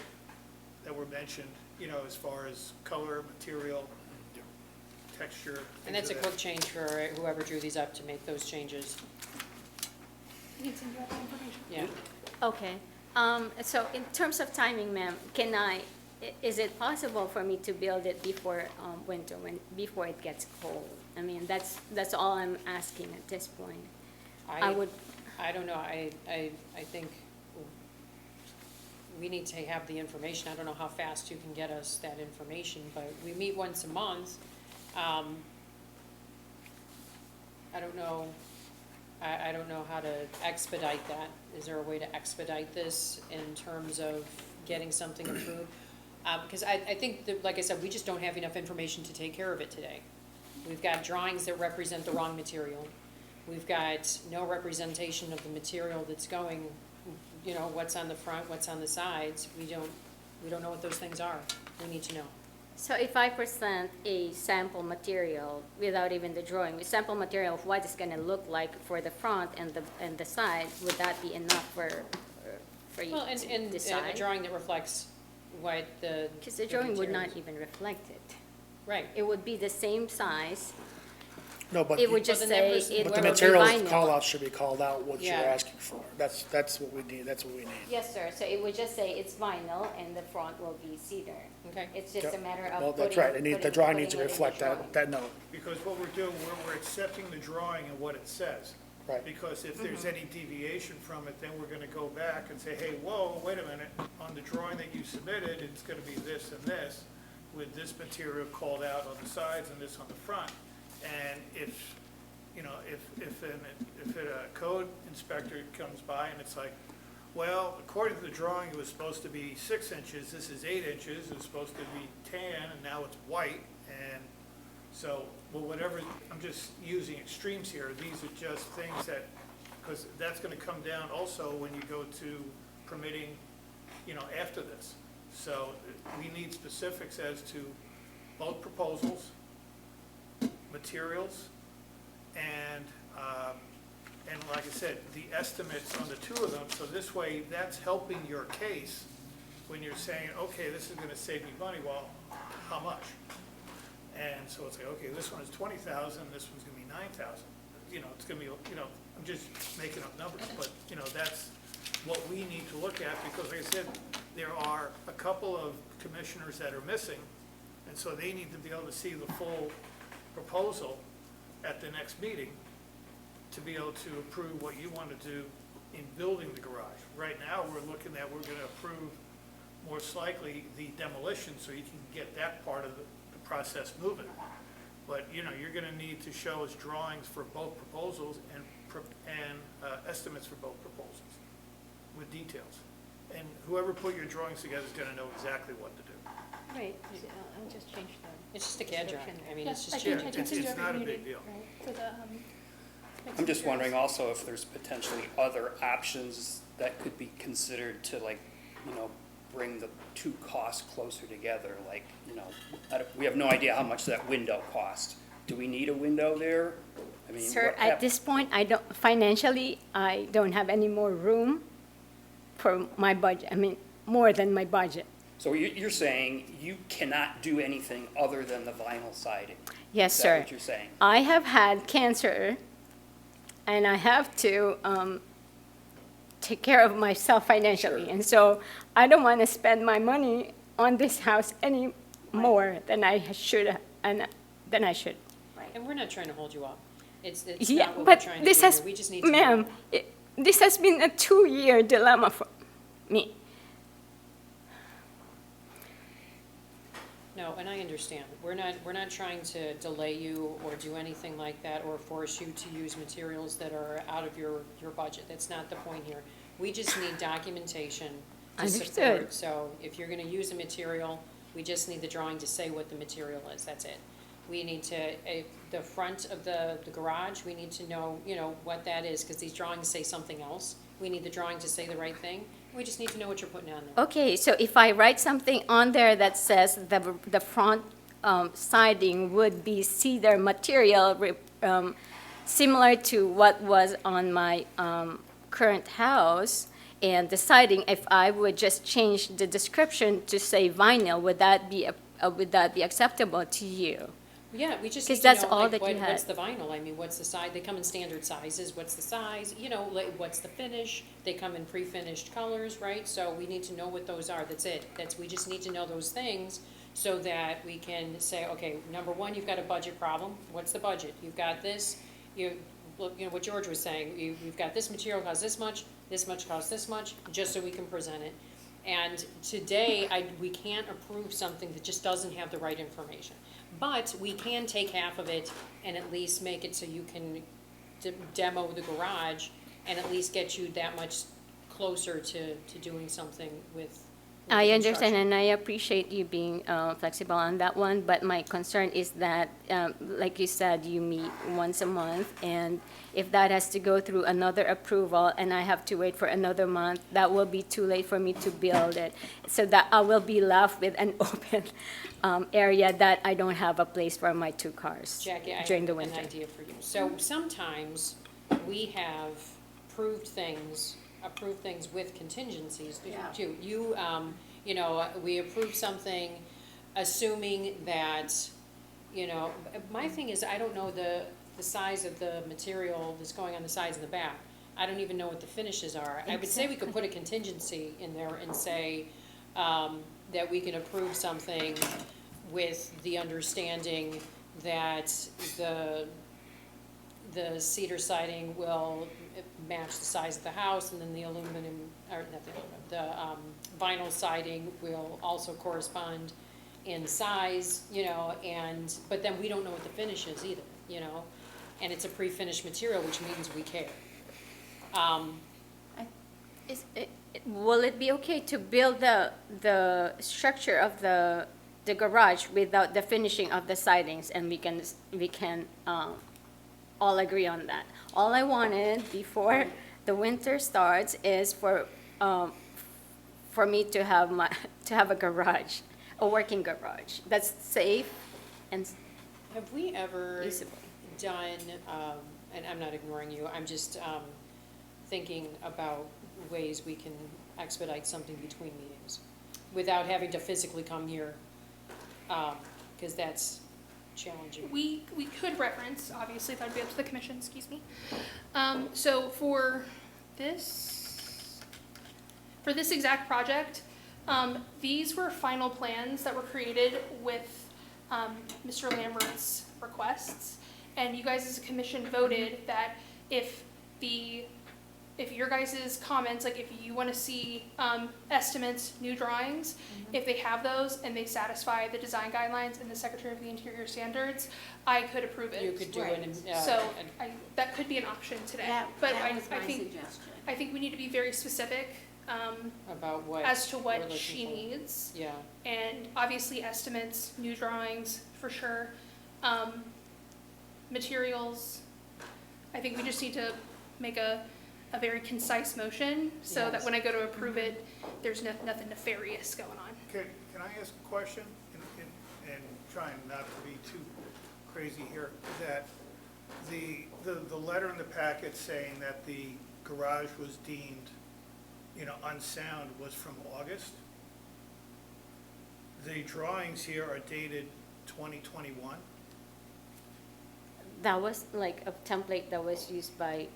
that were mentioned, you know, as far as color, material, texture. and that's a things of quick change for whoever drew these up to make those changes. You can send you out the information. Yeah. Okay, so in terms of timing, ma'am, is it possible for me to build it before winter, before it gets cold? I mean, that's all I'm asking at this point. I would, I don't know, I think we need to have the information. I don't know how fast you can get us that information, but we meet once a month. I don't know, I don't know how to expedite that. Is there a way to expedite this in terms of getting something approved? Because I think that, like I said, we just don't have enough information to take care of it today. We've got drawings that represent the wrong material. We've got no representation of the material that's going, you know, what's on the front, what's on the sides. We don't know what those things are. We need to know. so if I present a sample material without even the drawing, a sample material of what it's gonna look like for the front and the side, would that be enough for you Well, to and a decide? drawing that reflects what the. Because the drawing would not materials- even reflect it. Right. It would be the same size. No, but It would the just the say numbers- it but would the be materials vinyl. call-outs should be called out what you're Yeah. asking for. That's what we need, that's what we need. Yes, sir. So it would just say it's vinyl and the front will be cedar. Okay. It's just a matter of Well, that's putting- right, the putting- drawing needs to putting it in the reflect drawing. that note. Because what we're doing, we're accepting the drawing and what it says. Right. Because if there's any deviation from it, then we're gonna go back and say, hey, whoa, wait a minute, on the drawing that you submitted, it's gonna be this and this, with this material called out on the sides and this on the front. And if, you know, if a code inspector comes by and it's like, well, according to the drawing, it was supposed to be 6 inches, this is 8 inches, it was supposed to be tan, and now it's white, and so, well, whatever, I'm just using extremes here, these are just things that, because that's gonna come down also when you go to permitting, you know, after this. So, we need specifics as to both proposals, materials, and like I said, the estimates on the two of them, so this way, that's helping your case when you're saying, okay, this is gonna save me money, well, how much? And so it's like, okay, this one is 20,000, this one's gonna be 9,000. You know, it's gonna be, you know, I'm just making up numbers, but, you know, that's what we need to look at, because like I said, there are a couple of commissioners that are missing, and so they need to be able to see the full proposal at the next meeting to be able to approve what you want to do in building the garage. Right now, we're looking at, we're gonna approve most likely the demolition, so you can get that part of the process moving. But, you know, you're gonna need to show us drawings for both proposals and estimates for both proposals with details. And whoever put your drawings together is gonna know exactly what to do. Right, I'll just change that. It's just a CAD drawing. I mean, it's Yeah, just. I your- can send you it's not a everything you big need, deal. right, for the, next I'm just materials. wondering also if there's potentially other options that could be considered to, like, you know, bring the two costs closer together, like, you know, we have no idea how much that window cost. Do we need a window there? I mean, Sir, what at this point, financially, I don't have any more room for my budget. I mean, more than my budget. So you're saying you cannot do anything other than the vinyl siding? Yes, Is that sir. what you're saying? I have had cancer, and I have to take care of myself financially. Sure. And so I don't want to spend my money on this house any more than I should, and than I should. And we're not trying to hold you up. It's Yeah, not what we're but trying to do this here. has, We just need to know. ma'am, this has been a 2-year dilemma for me. No, and I understand. We're not trying to delay you or do anything like that or force you to use materials that are out of your budget. That's not the point here. We just need documentation to support. Understood. So if you're gonna use a material, we just need the drawing to say what the material is, that's it. We need to, the front of the garage, we need to know, you know, what that is, because these drawings say something else. We need the drawing to say the right thing. We just need to know what you're putting on there. Okay, so if I write something on there that says the front siding would be cedar material, similar to what was on my current house, and the siding, if I would just change the description to say vinyl, would that be acceptable to you? Yeah, we just 'Cause need to that's know, all like, that you what's had. the vinyl? I mean, what's the size? They come in standard sizes. What's the size? You know, like, what's the finish? They come in pre-finished colors, right? So we need to know what those are. That's it. We just need to know those things so that we can say, okay, number one, you've got a budget problem. What's the budget? You've got this, you know, what George was saying, you've got this material costs this much costs this much, just so we can present it. And today, we can't approve something that just doesn't have the right information. But we can take half of it and at least make it so you can demo the garage and at least get you that much closer to doing something with I the understand, construction. and I appreciate you being flexible on that one, but my concern is that, like you said, you meet once a month, and if that has to go through another approval and I have to wait for another month, that will be too late for me to build it. So that I will be left with an open area that I don't have a place for my 2 cars Jackie, I during the have an winter. idea for you. So sometimes we have approved things with contingencies too. You know, we approve something assuming that, you know, my thing is, I don't know the size of the material that's going on the sides and the back. I don't even know what the finishes are. I would say we could put a contingency in there and say, that we can approve something with the understanding that the cedar siding will match the size of the house, and then the aluminum, or not the aluminum, the vinyl siding will also correspond in size, you know, but then we don't know what the finish is either, you know? And it's a pre-finished material, which means we care. Will it be okay to build the structure of the garage without the finishing of the sidings, and we can all agree on that? All I wanted before the winter starts is for me to have a garage, a working garage that's safe and Have we ever usable. done, and I'm not ignoring you, I'm just thinking about ways we can expedite something between meetings without having to physically come here, because that's challenging. We could reference, obviously, that would be up to the commission, excuse me. So for this exact project, these were final plans that were created with Mr. Lambert's requests. And you guys as a commission voted that if your guys' comments, like if you want to see estimates, new drawings, if they have those and they satisfy the design guidelines and the Secretary of the Interior standards, I could approve it. You could do Right. So that could be an option today. But That was I my think suggestion. we need to be very specific About what. as to we're what looking she for. needs. Yeah, And obviously estimates, new drawings, for sure. Materials, I think we just need to make a a very concise motion, so that Yes. when I go to approve it, there's nothing nefarious going on. Can I ask a question? And trying not to be too crazy here, that the letter in the packet saying that the garage was deemed, unsound was from August. The drawings here are dated 2021. That was like a template that was used by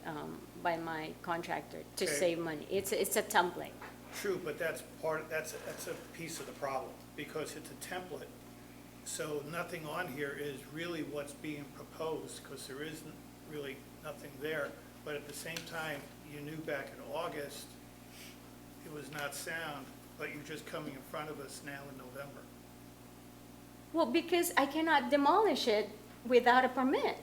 my contractor to Okay. save money. It's a template. True, but that's a piece of the problem, because it's a template. So nothing on here is really what's being proposed, because there isn't really nothing there. But at the same time, you knew back in August it was not sound, but you're just coming in front of us now in November. Well, because I cannot demolish it without a permit.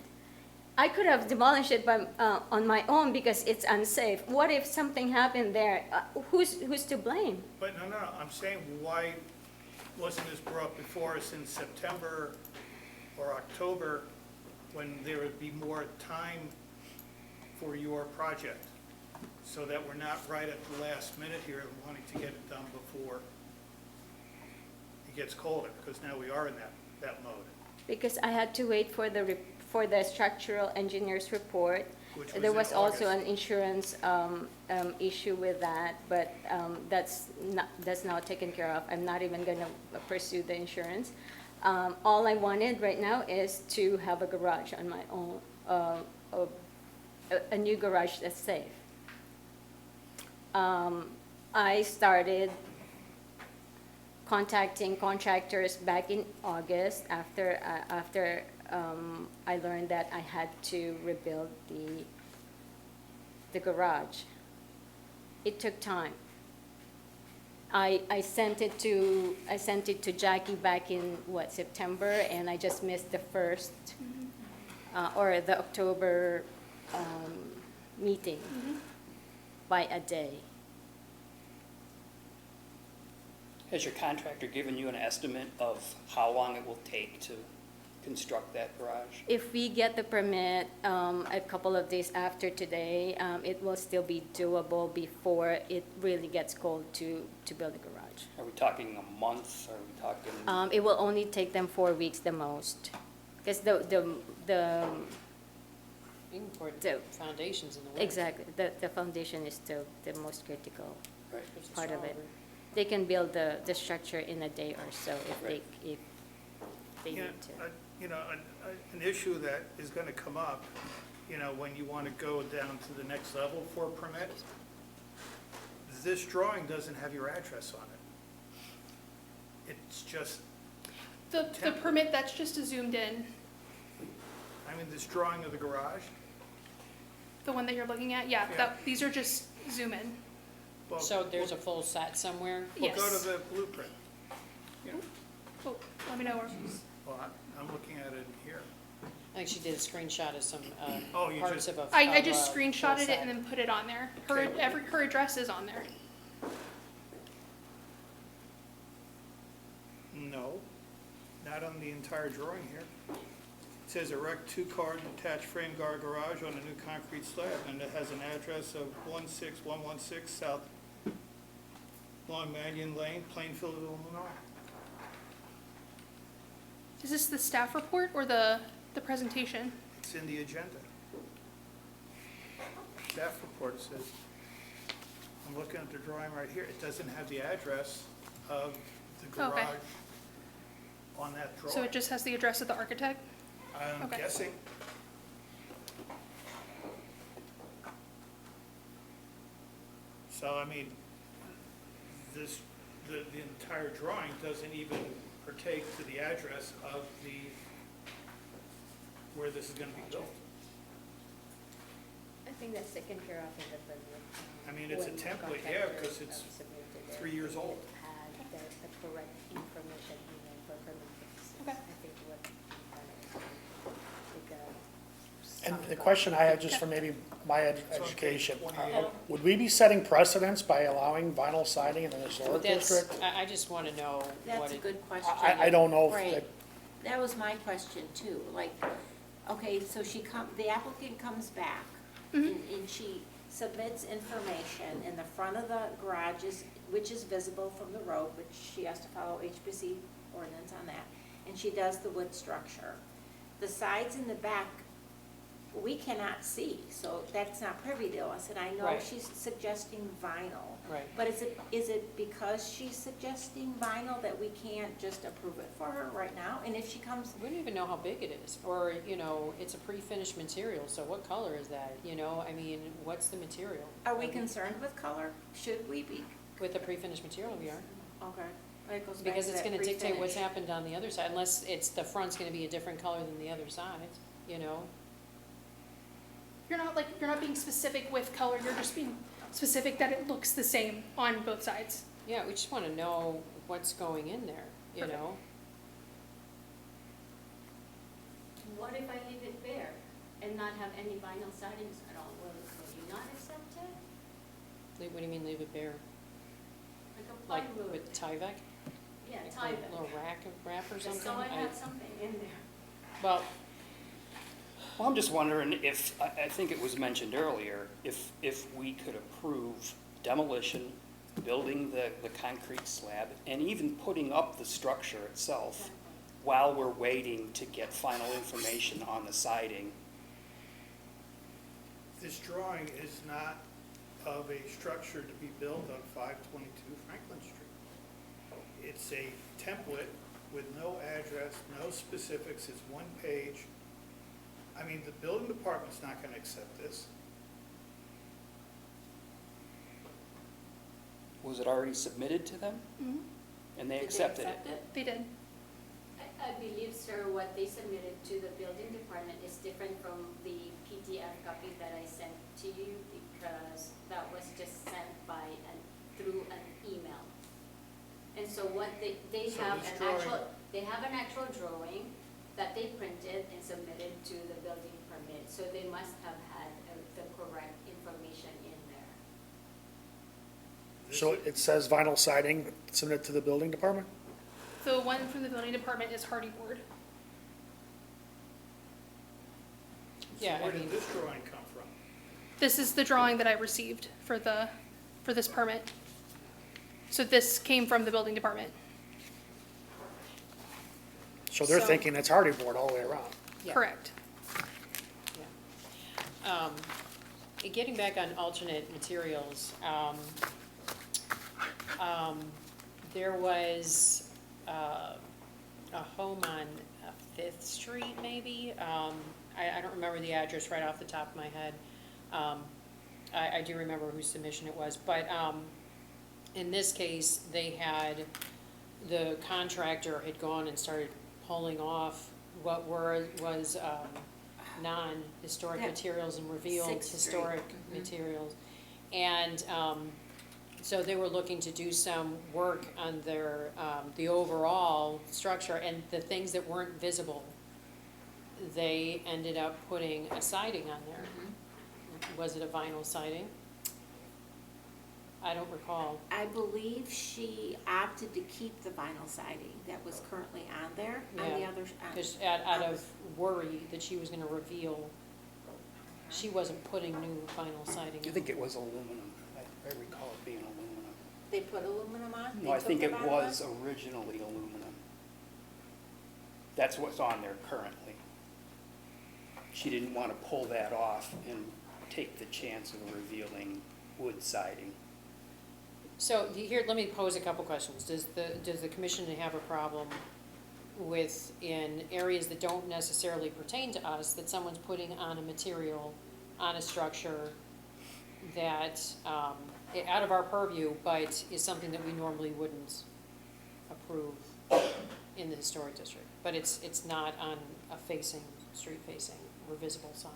I could have demolished it on my own because it's unsafe. What if something happened there? Who's to blame? But no, I'm saying, why wasn't this brought before us in September or October, when there would be more time for your project? So that we're not right at the last minute here and wanting to get it done before it gets colder, because now we are in that mode. Because I had to wait for the structural engineer's report. Which was There in was also August. an insurance issue with that, but that's now taken care of. I'm not even gonna pursue the insurance. All I wanted right now is to have a garage on my own, a new garage that's safe. I started contacting contractors back in August after I learned that I had to rebuild the garage. It took time. I sent it to Jackie back in September, and I just missed the first or the October meeting by a day. Has your contractor given you an estimate of how long it will take to construct that garage? If we get the permit a couple of days after today, it will still be doable before it really gets cold to build a garage. Are we talking a month? Are we talking? It will only take them 4 weeks the most, because the Important foundations in the way. exactly, the foundation is the most critical Right. It's part of it. stronger. They can build the structure in a day or so if Right. if they Yeah, need to. an issue that is going to come up, when you want to go down to the next level for a permit, this drawing doesn't have your address on it. It's just, The Template. permit, that's just a zoomed in, this drawing of the garage, the one that you're looking at, yeah, Yeah. these are just zoom in. well, So there's a full set somewhere? Yes. We'll go to the blueprint. Yeah. Oh, let me know where. Well, I'm looking at it here. I think she did a screenshot of some Oh, you parts just- of a. I of just a full screenshotted it set. and then put it on there. Her, Okay. her address is on there. No, not on the entire drawing here. It says erect two-car detached frame guard garage on a new concrete slab, and it has an address of 16116 South Long Mannion Lane, Plainfield, Illinois. Is this the staff report or the presentation? It's in the agenda. Staff report says, I'm looking at the drawing right here, it doesn't have the address of the Okay. garage on that drawing. So it just has the address of the architect? I'm Okay. guessing. So, the entire drawing doesn't even partake to the address of where this is gonna be built. I think that's taken care of in the permit. It's a template, yeah, because it's 3 years old. Had the correct information in there for permit purposes. Okay. I think what And the question I have, just for maybe my education, So, okay, would we be setting precedents by allowing vinyl siding in the historic That's, district? I just want to know what That's a it, good question. I don't know if Right. that, That was my question too, okay, so the applicant comes back, and she submits information in the front of the garage, which is visible from the road, which she has to follow HPC ordinance on that, and she does the wood structure. The sides and the back, we cannot see, so that's not privy to us, and I know Right. she's suggesting vinyl. Right. But is it because she's suggesting vinyl that we can't just approve it for her right now? And if she comes, We don't even know how big it is, or, you know, it's a pre-finished material, so what color is that, you know? I mean, what's the material? are we I mean, concerned with color? Should we be? With the pre-finished material, we are. Okay. It goes back Because to it's that gonna dictate what's pre-finish. happened on the other side, unless it's, the front's gonna be a different color than the other sides, you know? You're not being specific with color, you're just being specific that it looks the same on both sides. Yeah, we just wanna know what's going in there, you Perfect. know? What if I leave it bare and not have any vinyl sidings at all? Will you not accept it? What do you mean leave it bare? Like a Like plywood? with Tyvek? Yeah, Like tie a back. little wrap or something? Just so I have something in there. Well, Well, I'm just wondering if, I think it was mentioned earlier, if we could approve demolition, building the concrete slab, and even putting up the structure itself while we're waiting to get final information on the siding. This drawing is not of a structure to be built on 522 Franklin Street. It's a template with no address, no specifics, it's one page. I mean, the building department's not gonna accept this. Was it already submitted to them? Mhm. And they Did they accepted it? accept it? They did. I believe, sir, what they submitted to the building department is different from the PDF copy that I sent to you because that was just sent through an email. And so what they So have this an drawing- actual, they have an actual drawing that they printed and submitted to the building permit. So they must have had the correct information in there. This So is- it says vinyl siding submitted to the building department? The one from the building department is hardy board. yeah, Where I did mean, this drawing come from? This is the drawing that I received for this permit. So this came from the building department. So they're So- thinking it's hardy board all the way around. yeah. Correct. Yeah. Getting back on alternate materials, there was a home on Fifth Street, maybe. I don't remember the address right off the top of my head. I do remember whose submission it was, but in this case, the contractor had gone and started pulling off what was non-historic That materials and revealed Sixth Street. historic materials. And so they were looking to do some work on their, the overall structure, and the things that weren't visible, they ended up putting a siding on there. Was it a vinyl siding? I don't recall. I believe she opted to keep the vinyl siding that was currently on there, on the Yeah, other, Just out of worry that she was gonna reveal, she wasn't putting new vinyl siding. I think it was aluminum. I recall it being aluminum. they put aluminum on? No, They I took think the it bottom was off? originally aluminum. That's what's on there currently. She didn't want to pull that off and take the chance of revealing wood siding. So here, let me pose a couple questions. Does the commission have a problem with, in areas that don't necessarily pertain to us, that someone's putting on a material, on a structure that, out of our purview, but is something that we normally wouldn't approve in the historic district? But it's not on a street facing or visible sign?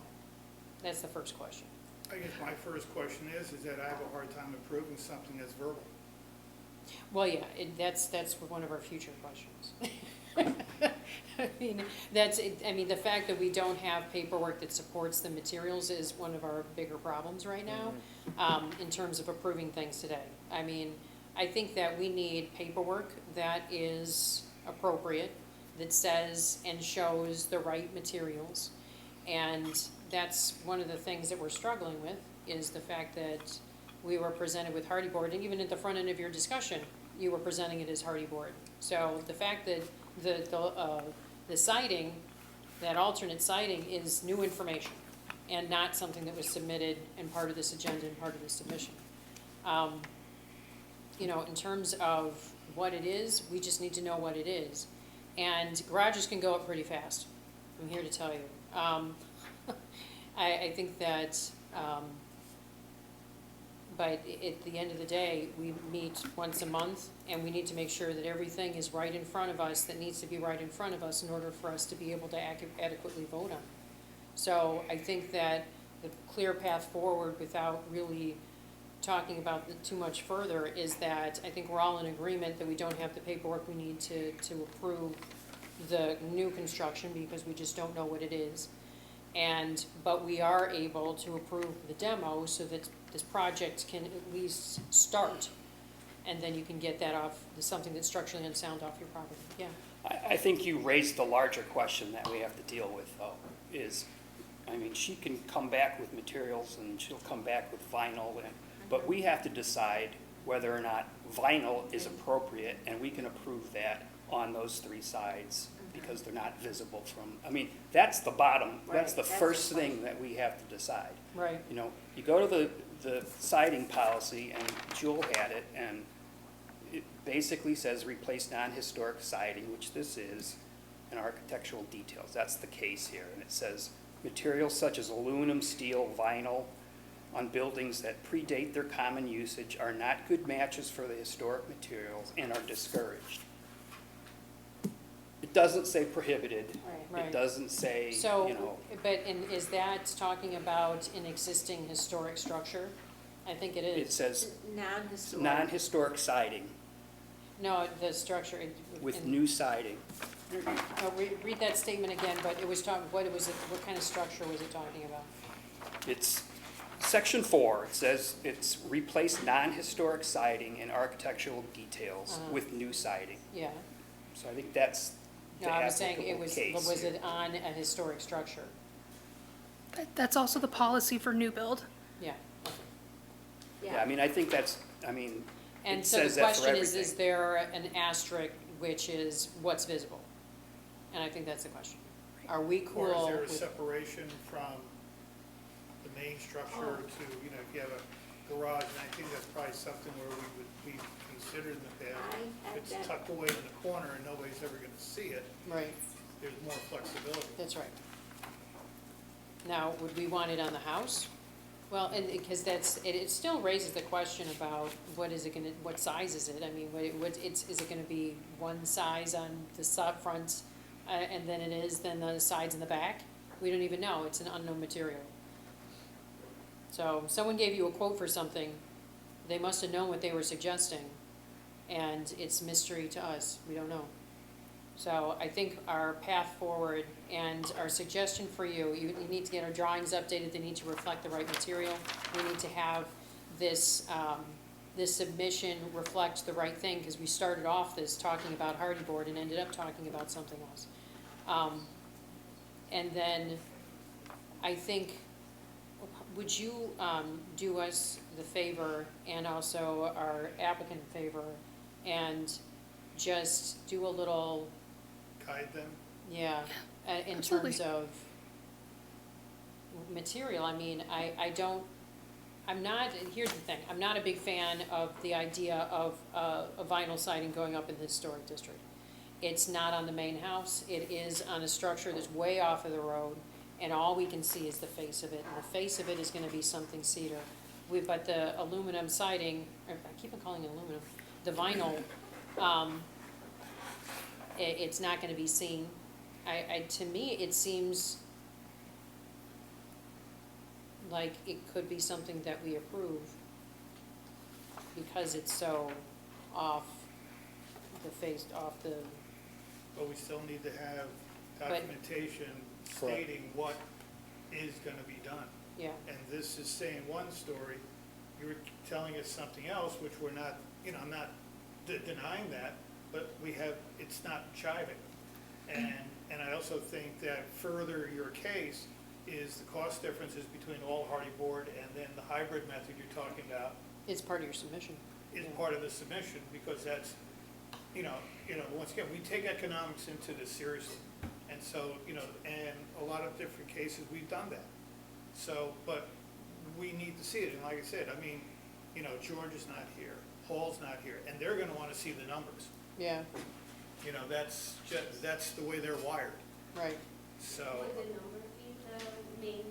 That's the first question. I guess my first question is that I have a hard time approving something that's verbal. Well, yeah, that's one of our future questions. I mean, the fact that we don't have paperwork that supports the materials is one of our bigger problems right now, in terms of approving things today. I mean, I think that we need paperwork that is appropriate, that says and shows the right materials. And that's one of the things that we're struggling with. is the fact that we were presented with hardy board, and even at the front end of your discussion, you were presenting it as hardy board. So the fact that the siding, that alternate siding is new information and not something that was submitted and part of this agenda and part of this submission. You know, in terms of what it is, we just need to know what it is. And garages can go up pretty fast, I'm here to tell you. I think that, but at the end of the day, we meet once a month, and we need to make sure that everything is right in front of us that needs to be right in front of us in order for us to be able to adequately vote on. So I think that the clear path forward, without really talking about it too much further, is that I think we're all in agreement that we don't have the paperwork we need to approve the new construction, because we just don't know what it is. But we are able to approve the demo so that this project can at least start, and then you can get that off, something that's structurally unsound off your property, yeah. I think you raised the larger question that we have to deal with, though, is, I mean, she can come back with materials and she'll come back with vinyl, but we have to decide whether or not vinyl is appropriate, and we can approve that on those three sides because they're not visible from, I mean, that's the bottom, that's the first thing that we have to decide. Right. You know, you go to the siding policy, and Jewel had it, and it basically says replace non-historic siding, which this is, and architectural details. That's the case here. And it says materials such as aluminum, steel, vinyl on buildings that predate their common usage are not good matches for the historic materials and are discouraged. It doesn't say prohibited. Right. It doesn't say, So, you know. but is that talking about an existing historic structure? I think it It is. says Non-historic. non-historic siding No, the structure. with new siding. Read that statement again, but it was talking, what kind of structure was it talking about? It's section 4. It says it's replace non-historic siding and architectural details with new siding. Yeah. So I think that's the No, I was saying applicable was case. it on a historic structure? That's also the policy for new build. Yeah. Okay. Yeah, I mean, I think that's, I mean, And it so the says that for question is everything. there an asterisk which is what's visible? And I think that's the question. Are we Or is cool there a with, separation from the main structure to, you know, if you have a garage, and I think that's probably something where we considered in the past. I had It's that. tucked away in the corner and nobody's ever gonna see it, right, there's more flexibility. that's right. Now, would we want it on the house? Well, and, because it still raises the question about what size is it? I mean, is it gonna be one size on the front, and then then the sides in the back? We don't even know, it's an unknown material. So, someone gave you a quote for something, they must have known what they were suggesting, and it's mystery to us, we don't know. So I think our path forward and our suggestion for you need to get our drawings updated, they need to reflect the right material. We need to have this, this submission reflect the right thing, because we started off this talking about hardy board and ended up talking about something else. And then I think, would you do us the favor, and also our applicant favor, and just do a little, Guide them. yeah, in Absolutely. terms of material? I mean, here's the thing, I'm not a big fan of the idea of a vinyl siding going up in the historic district. It's not on the main house, it is on a structure that's way off of the road, and all we can see is the face of it, and the face of it is gonna be something cedar. But the aluminum siding, or I keep on calling it aluminum, the vinyl, it's not gonna be seen. To me, it seems like it could be something that we approve, because it's so off the, But we still need to have But- documentation stating what is gonna be done. yeah, And this is saying one story, you're telling us something else, which we're not, you know, I'm not denying that, but it's not jiving. And I also think that further your case, is the cost differences between all hardy board and then the hybrid method you're talking about It's part of your submission. is part of the submission, because that's, once again, we take economics into this seriously. And so, and a lot of different cases, we've done that. So, but we need to see it, and like I said, I mean, George is not here, Paul's not here, and they're gonna wanna see the numbers. Yeah, That's the way they're wired, right. so, Would the number be the main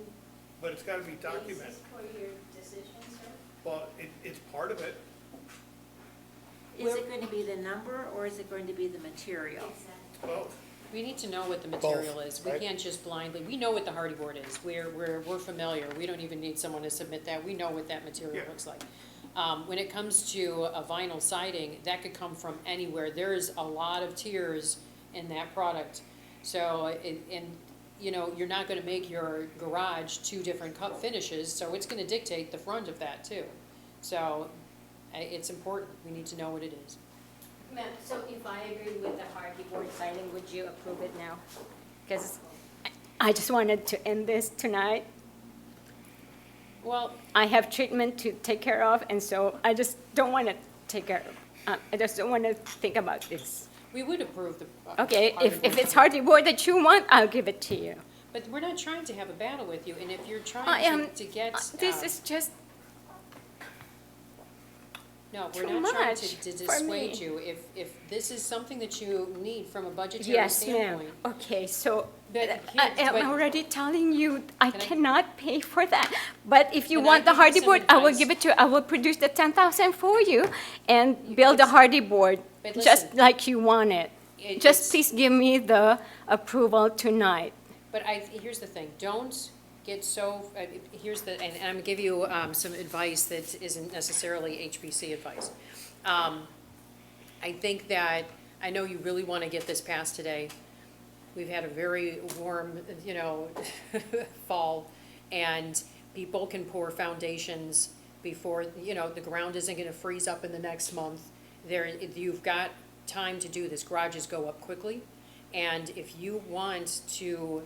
but it's gotta be documented. basis for your decision, sir? Well, it's part of it. Is it going to be the number, or is it going to be the material? Exactly. Both. We need to know what the material is. We right? can't just blindly, we know what the hardy board is. We're familiar. We don't even need someone to submit that. We know what that material Yeah. looks like. When it comes to a vinyl siding, that could come from anywhere. There's a lot of tiers in that product. So, you're not gonna make your garage two different cut finishes, so it's gonna dictate the front of that too. So, it's important. We need to know what it is. Ma'am, so if I agree with the hardy board siding, would you approve it now? Because I just wanted to end this tonight. Well, I have treatment to take care of, and so I just don't want to take care of, I just don't want to think about this. we would approve the. Okay, hardy if board it's siding. hardy board that you want, I'll give it to you. But we're not trying to have a battle with you, and if you're I trying am, to get. this is just No, we're too not trying much to for dissuade me. you. If this is something that you need from a budgetary yes, ma'am. standpoint. Okay, so But I here- am but- already telling you, I Can I- cannot pay for that. But if you Can I want the give you hardy some board, I will advice? give it to you. I will produce the 10,000 for you and build a it's- hardy board, but just listen, like you want it. It's- Just please give me the approval tonight. But here's the thing, don't get so, and I'm gonna give you some advice that isn't necessarily HPC advice. I think that, I know you really want to get this passed today. We've had a very warm, fall, and people can pour foundations before, the ground isn't gonna freeze up in the next month. You've got time to do this. Garages go up quickly, and if you want to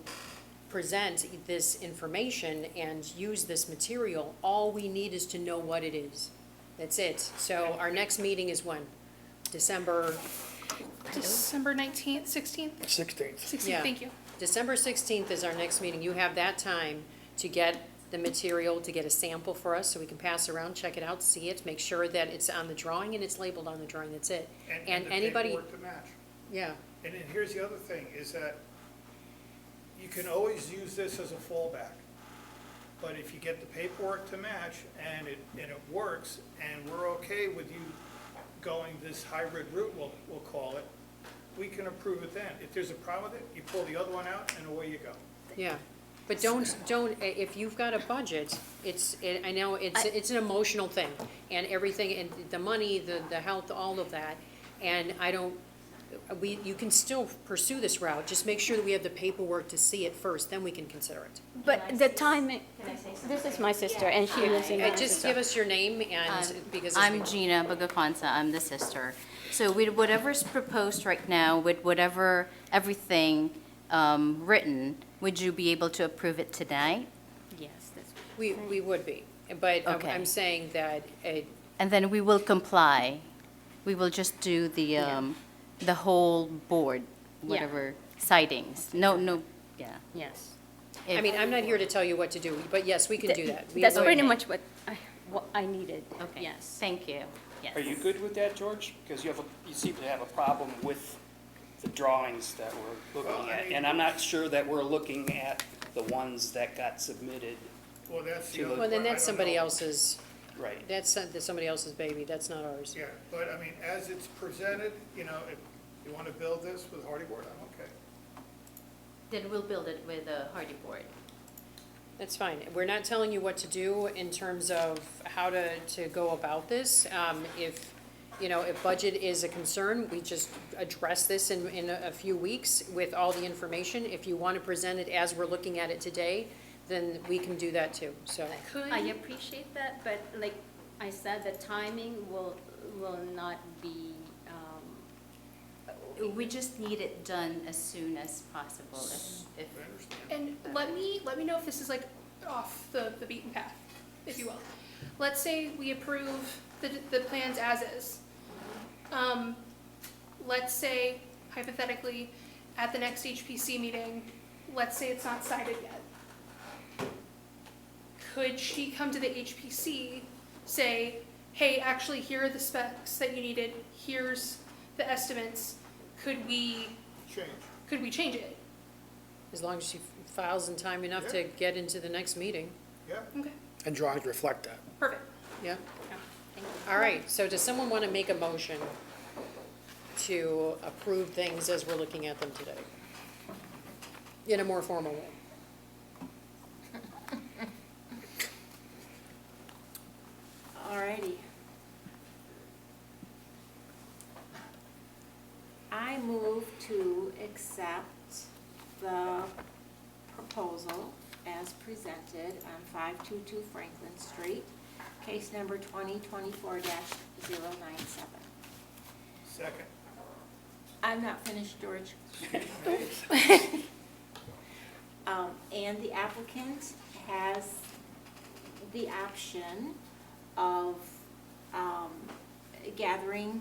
present this information and use this material, all we need is to know what it is. That's it. So our next meeting is when? December December 19th, 16th? 16th. 16th, Yeah. thank you. December 16th is our next meeting. You have that time to get the material, to get a sample for us, so we can pass around, check it out, see it, make sure that it's on the drawing and it's labeled on the drawing, that's it. And the anybody, paperwork to match. yeah, And then here's the other thing, is that you can always use this as a fallback. But if you get the paperwork to match and it works, and we're okay with you going this hybrid route, we'll call it, we can approve it then. If there's a problem with it, you pull the other one out and away you go. yeah. But don't, if you've got a budget, I know it's an emotional thing, and everything, and the money, the health, all of that, and you can still pursue this route, just make sure that we have the paperwork to see it first, then we can consider it. But the timing, Can I say something? this is my sister, and she lives in Just give us your name and, because. it's- I'm Gina Bagafonsa, I'm the sister. So with whatever's proposed right now, with whatever, everything written, would you be able to approve it tonight? Yes, that's. We would be, but Okay. I'm saying that, And then we will comply. We will just do the whole board, whatever sidings. No, yeah. Yes. I mean, I'm not here to tell you what to do, but yes, we can do that. We That's would. pretty much what I needed. Okay. Yes. Thank you. Yes. Are you good with that, George? Because you seem to have a problem with the drawings that we're Well, looking I at. mean- And I'm not sure that we're looking at the ones that got submitted. Well, that's the To other the- Well, then part. I that's don't somebody know. else's, Right. that's somebody else's baby, that's not ours. Yeah, but I mean, as it's presented, if you want to build this with hardy board, I'm okay. Then we'll build it with a hardy board. That's fine. We're not telling you what to do in terms of how to go about this. If budget is a concern, we just address this in a few weeks with all the information. If you want to present it as we're looking at it today, then we can do that too, so. Could, I appreciate that, but like I said, the timing will not be, We just need it done as soon as possible, if, And let me know if this is like off the beaten path, if you will. Let's say we approve the plans as is. Let's say hypothetically, at the next HPC meeting, let's say it's not cited yet. Could she come to the HPC, say, hey, actually, here are the specs that you needed, here's the estimates, could we change it? As long as she files in time enough to get into the next meeting. Yeah, Okay, And drawings reflect that. perfect. Yeah. All right, so does someone want to make a motion to approve things as we're looking at them today? In a more formal way. Alrighty. I move to accept the proposal as presented on 522 Franklin Street, case number 2024-097. second. I'm not finished, George. And the applicant has the option of gathering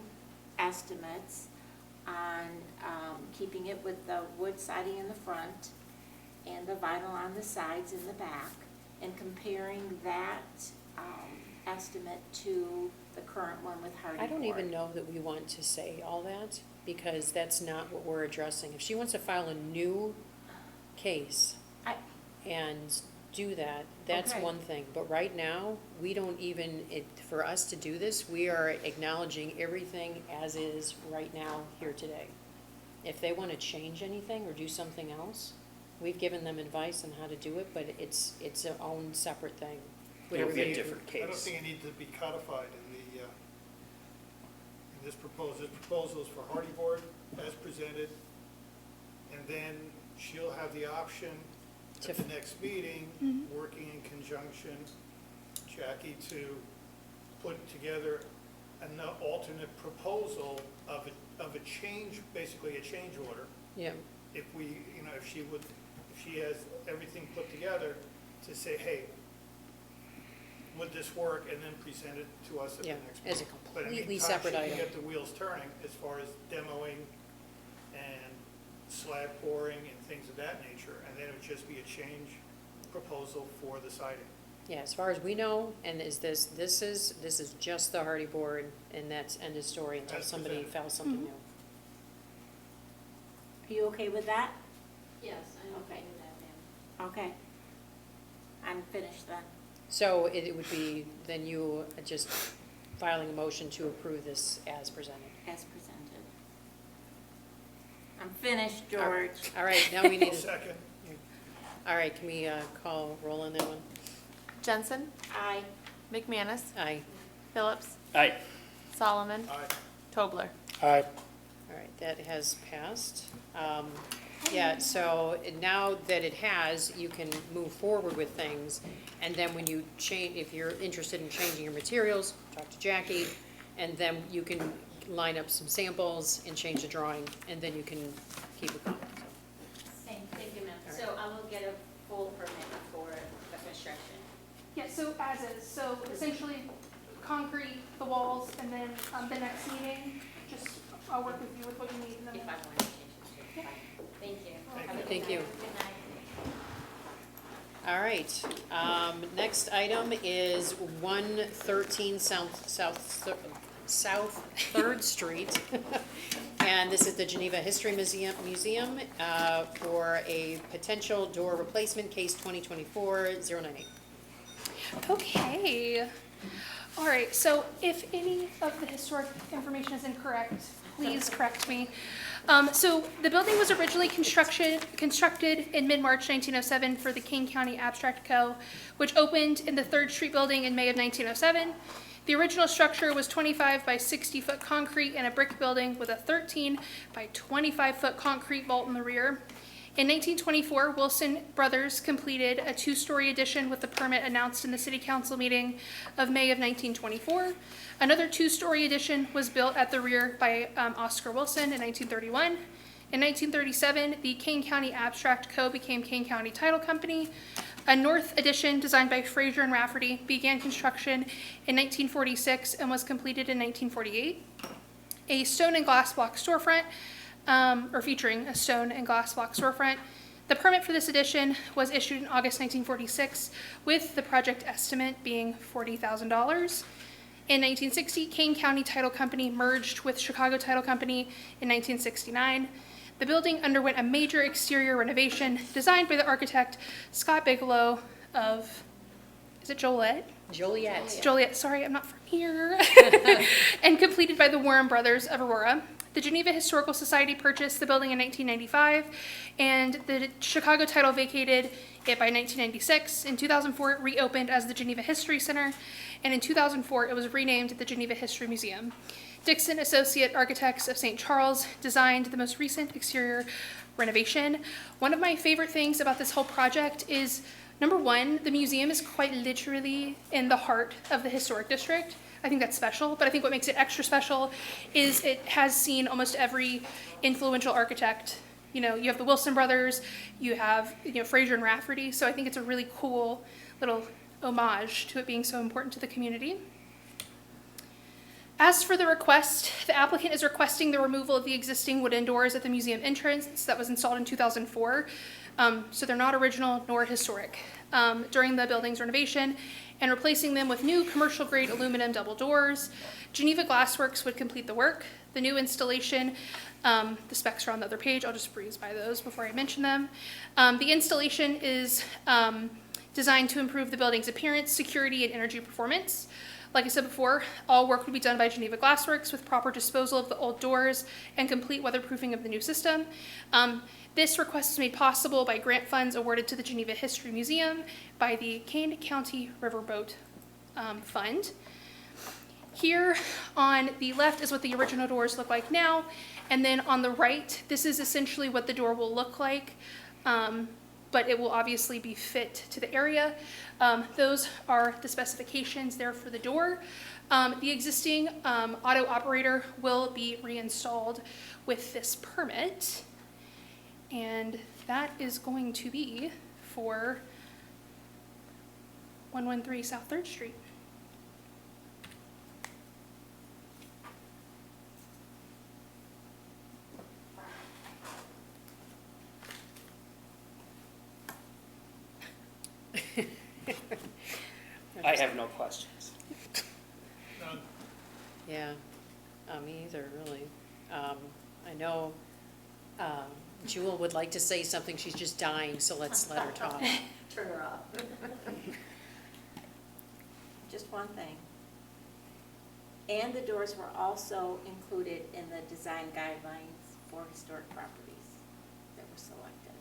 estimates on keeping it with the wood siding in the front and the vinyl on the sides and the back, and comparing that estimate to the current one with hardy I don't board. even know that we want to say all that, because that's not what we're addressing. If she wants to file a new case and do that, that's Okay. one thing. But right now, we don't even, for us to do this, we are acknowledging everything as is right now here today. If they want to change anything or do something else, we've given them advice on how to do it, but it's its own separate thing. It'll be a Whatever- different I don't case. think it needs to be codified in this proposal. This proposal is for hardy board as presented, and then she'll have the option at the next meeting, working in conjunction, Jackie, to put together an alternate proposal of a change, basically a change order. Yeah, If she has everything put together to say, hey, would this work, and then present it to us at the Yeah, next as a meeting. But in the completely meantime, separate she can item. get the wheels turning as far as demoing and slab pouring and things of that nature, and then it would just be a change proposal for the siding. yeah, as far as we know, and this is just the hardy board, and that's end of story until As somebody presented. files something new. Are you okay with that? Yes, I'm okay Okay. with that, ma'am. Okay. I'm finished then. So it would be, then you just filing a motion to approve this as presented. As presented. I'm finished, George. All right, now we need, I'll second. all right, can we call roll on that one? Jensen, Aye. McManus, Aye. Phillips, Aye. Solomon, Aye. Tobler. Aye. All right, that has passed. Yeah, so now that it has, you can move forward with things, and then when you change, if you're interested in changing your materials, talk to Jackie, and then you can line up some samples and change the drawing, and then you can keep it going. Thank you, ma'am. All So I will get a full permit for the construction. Yeah, so as is, so essentially concrete, the walls, and then the next meeting, just, I'll work with you with what you need. And then If I we'll- want to change it. Thank you. Have a good Thank you. night. Good night. All right, next item is 113 South Third Street. And this is the Geneva History Museum, for a potential door replacement, case 2024-098. Okay. All right, so if any of the historic information is incorrect, please correct me. So the building was originally constructed in mid-March 1907 for the King County Abstract Co., which opened in the 3rd Street building in May of 1907. The original structure was 25 by 60 foot concrete and a brick building with a 13 by 25 foot concrete vault in the rear. In 1924, Wilson Brothers completed a two-story addition with the permit announced in the City Council meeting of May of 1924. Another two-story addition was built at the rear by Oscar Wilson in 1931. In 1937, the Kane County Abstract Co. became Kane County Title Company. A north addition designed by Fraser and Rafferty began construction in 1946 and was completed in 1948. A stone and glass block storefront, or featuring a stone and glass block storefront. The permit for this addition was issued in August 1946, with the project estimate being $40,000. In 1960, Kane County Title Company merged with Chicago Title Company in 1969. The building underwent a major exterior renovation designed by the architect Scott Bigelow of, is it Joliet? Joliet, sorry, I'm not from here. And completed by the Warren Brothers of Aurora. The Geneva Historical Society purchased the building in 1995, and the Chicago Title vacated it by 1996. In 2004, it reopened as the Geneva History Center, and in 2004, it was renamed the Geneva History Museum. Dixon Associate Architects of St. Charles designed the most recent exterior renovation. One of my favorite things about this whole project is, number one, the museum is quite literally in the heart of the historic district. I think that's special, but I think what makes it extra special is it has seen almost every influential architect. You know, you have the Wilson brothers, you have, Fraser and Rafferty, so I think it's a really cool little homage to it being so important to the community. As for the request, the applicant is requesting the removal of the existing wooden doors at the museum entrance that was installed in 2004. So they're not original nor historic. During the building's renovation, and replacing them with new commercial-grade aluminum double doors. Geneva Glassworks would complete the work. The new installation, the specs are on the other page. I'll just breeze by those before I mention them. The installation is designed to improve the building's appearance, security, and energy performance. Like I said before, all work would be done by Geneva Glassworks with proper disposal of the old doors and complete weatherproofing of the new system. This request is made possible by grant funds awarded to the Geneva History Museum by the Kane County Riverboat Fund. Here on the left is what the original doors look like now, and then on the right, this is essentially what the door will look like, but it will obviously be fit to the area. Those are the specifications there for the door. The existing auto operator will be reinstalled with this permit. And that is going to be for 113 South 3rd Street. I have no questions. Yeah, me either, really. I know Jewel would like to say something, she's just dying, so let's let her talk. Turn her off. Just one thing. And the doors were also included in the design guidelines for historic properties that were selected.